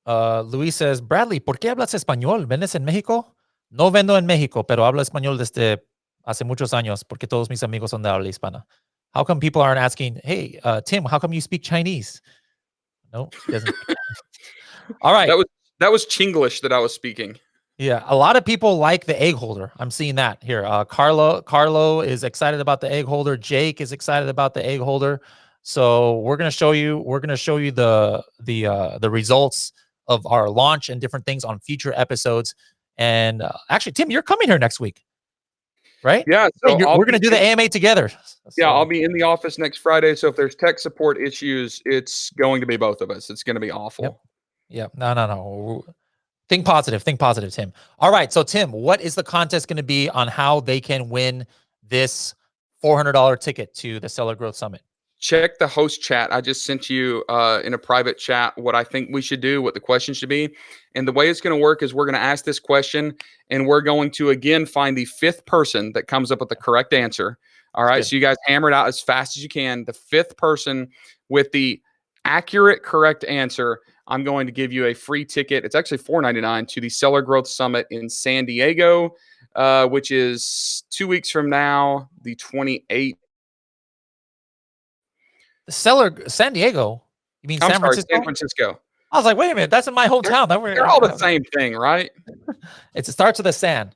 Luis says, Bradley, ¿por qué hablas español? ¿Vendes en México? No vendo en México, pero hablo español desde hace muchos años porque todos mis amigos son de habla hispana. How come people aren't asking, hey, Tim, how come you speak Chinese? No, he doesn't. All right. That was Chinglish that I was speaking. Yeah, a lot of people like the egg holder. I'm seeing that here. Carlo is excited about the egg holder. Jake is excited about the egg holder. So we're gonna show you. We're gonna show you the results of our launch and different things on future episodes. And actually, Tim, you're coming here next week, right? Yeah. So we're gonna do the AMA together. Yeah, I'll be in the office next Friday. So if there's tech support issues, it's going to be both of us. It's going to be awful. Yep. No. Think positive, Tim. All right. So, Tim, what is the contest going to be on how they can win this $400 ticket to the Seller Growth Summit? Check the host chat. I just sent you in a private chat what I think we should do, what the question should be. And the way it's going to work is we're going to ask this question, and we're going to, again, find the 5th person that comes up with the correct answer. All right. So you guys hammer it out as fast as you can. The 5th person with the accurate, correct answer, I'm going to give you a free ticket. It's actually $4.99 to the Seller Growth Summit in San Diego, which is 2 weeks from now, the 28th. San Diego? You mean San Francisco? San Francisco. I was like, wait a minute, that's in my hometown. They're all the same thing, right? It starts with a San.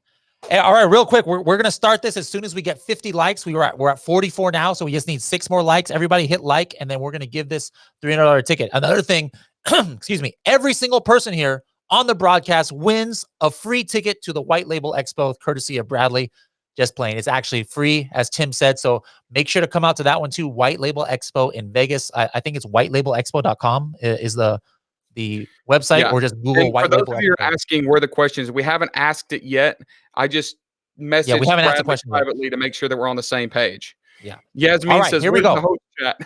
All right, real quick, we're gonna start this as soon as we get 50 likes. We're at 44 now, so we just need 6 more likes. Everybody hit like, and then we're gonna give this $300 ticket. Another thing, excuse me, every single person here on the broadcast wins a free ticket to the White Label Expo, courtesy of Bradley. Just playing. It's actually free, as Tim said. So make sure to come out to that one too. White Label Expo in Vegas. I think it's whitelabelexpo.com is the website, or just Google and White Label Expo. For those of you who are asking where the questions, we haven't asked it yet. I just messaged we haven't asked the question privately to make sure that we're on the same page. Yeah. Yasmin says, here we go. The host chat?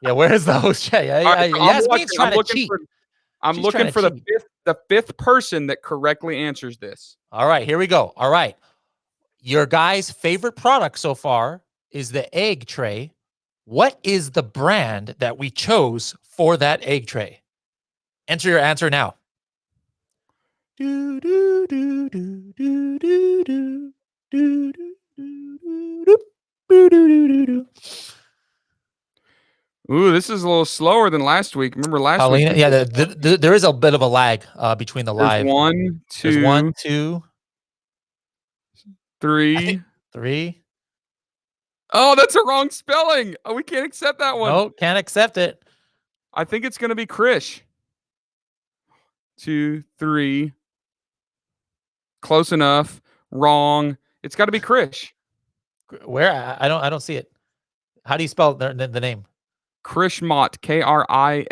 Yeah, where's the host chat? All right, so I'm Yasmin's watching. trying to cheat. I'm She's trying looking to for cheat. the fifth person that correctly answers this. All right, here we go. All right. Your guy's favorite product so far is the egg tray. What is the brand that we chose for that egg tray? Enter your answer now. Do, do, do, do, do, do, do, do, do, do, do, do, do, do, do. Ooh, this is a little slower than last week. Remember last week? Paulina, yeah, there is a bit of a lag between the There's live. one, There's 1, two, 2, I think three. 3. Oh, that's a wrong spelling. Oh, we can't accept that one. No, can't accept it. I think it's going to be Krish. 2, 3. Close enough. Wrong. It's got to be Krish. Where? I don't see it. How do you spell the name? Krish Mott. Krishmot.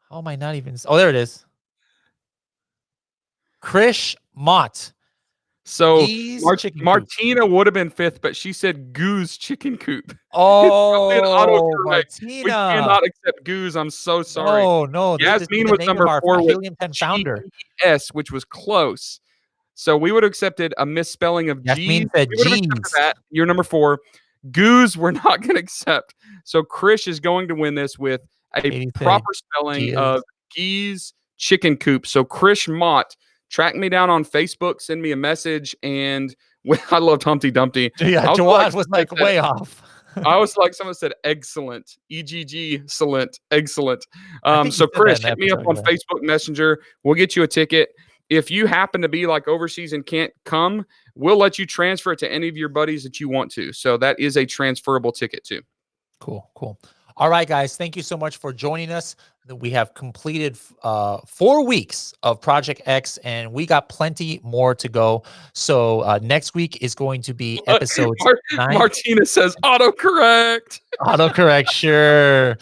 How am I not even? Oh, there it is. Krish Mott. So Gee's chicken coop. Martina would have been fifth, but she said Goose Chicken Coop. Oh, We Martina. cannot accept Goose. I'm so sorry. No. This is Yasmin the was name of number our 4 with Helium 10 founder. GES, which was close. So we would have accepted a misspelling of G's. Yasmin said We would have accepted G's. that. You're number 4. Goose, we're not going to accept. So Krish is going to win this with a proper spelling of Gee's Chicken Coop. So Krish Mott, track me down on Facebook, send me a message, and I loved Humpty Dumpty. Yeah, Jawad was like way off. I was like, someone said excellent, excellent. So Krish, hit me up on Facebook Messenger. We'll get you a ticket. If you happen to be like overseas and can't come, we'll let you transfer it to any of your buddies that you want to. So that is a transferable ticket too. Cool. All right, guys. Thank you so much for joining us. We have completed 4 weeks of Project X, and we got plenty more to go. So next week is going to be episode 9. Martina says autocorrect. Autocorrect, sure.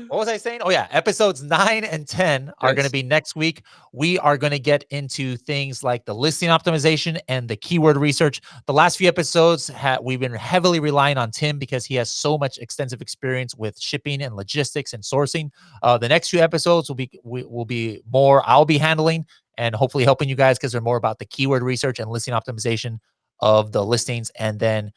What was I saying? Oh, yeah. Episodes 9 and 10 are going to be next week. We are going to get into things like the listing optimization and the keyword research. The last few episodes, we've been heavily relying on Tim because he has so much extensive experience with shipping and logistics and sourcing. The next few episodes will be more I'll be handling and hopefully helping you guys because they're more about the keyword research and listing optimization of the listings. And then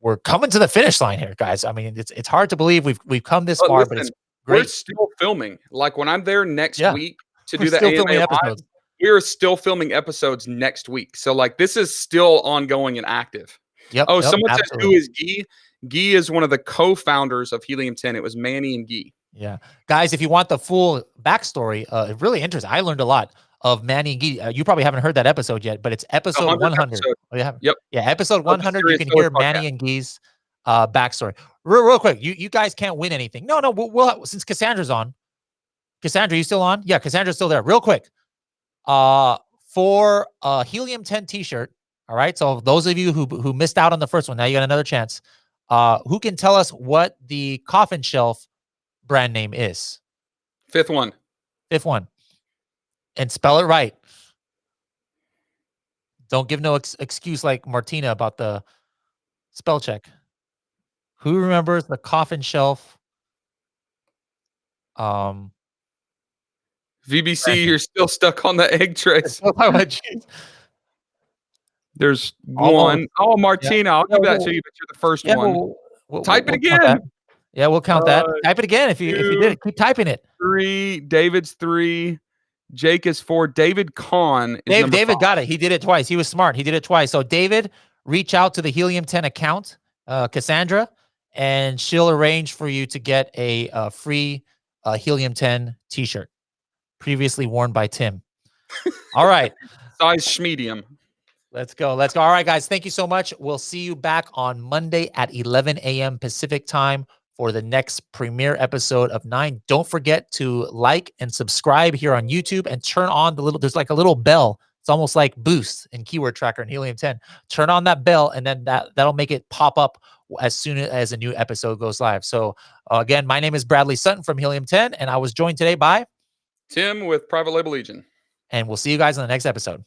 we're coming to the finish line here, guys. I mean, it's hard to believe we've come this far, listen, but it's great. We're still filming. Like when I'm there next week to do the still AMA filming live, episodes. we're still filming episodes next week. So like this is still ongoing and active. Yep. Someone says who is Guy? Guy is one of the co-founders of Helium 10. It was Manny and Guy. Yeah, guys, if you want the full backstory, really interesting. I learned a lot of Manny and Guy. You probably haven't heard that episode yet, but it's episode 100. Oh, you haven't? Yep. Yeah, episode 100. You can hear Manny and Guy's backstory. Real quick. You guys can't win anything. No. We'll since Cassandra's on. Cassandra, you still on? Yeah, Cassandra's still there. Real quick. For a Helium 10 t-shirt. All right. So those of you who missed out on the first one, now you got another chance. Who can tell us what the coffin shelf brand name is? Fifth one. And spell it right. Don't give no excuse like Martina about the spell check. Who remembers the coffin shelf? VBC, you're still stuck on the egg trays. There's one. Oh, Martina, I'll give that to you, but you're the first one. Type it again. Yeah, we'll count that. Type it again if you did it. Keep typing it. 3. David's 3. Jake is 4. David Kahn is number 5. David got it. He did it twice. He was smart. He did it twice. So David, reach out to the Helium 10 account, Cassandra, and she'll arrange for you to get a free Helium 10 t-shirt previously worn by Tim. All right. Size medium. Let's go. All right, guys. Thank you so much. We'll see you back on Monday at 11 a.m. Pacific time for the next premiere episode of 9. Don't forget to like and subscribe here on YouTube and turn on there's like a little bell. It's almost like Boost and Keyword Tracker and Helium 10. Turn on that bell and then that'll make it pop up as soon as a new episode goes live. So again, my name is Bradley Sutton from Helium 10, and I was joined today by Tim with Private Label Legion. And we'll see you guys in the next episode.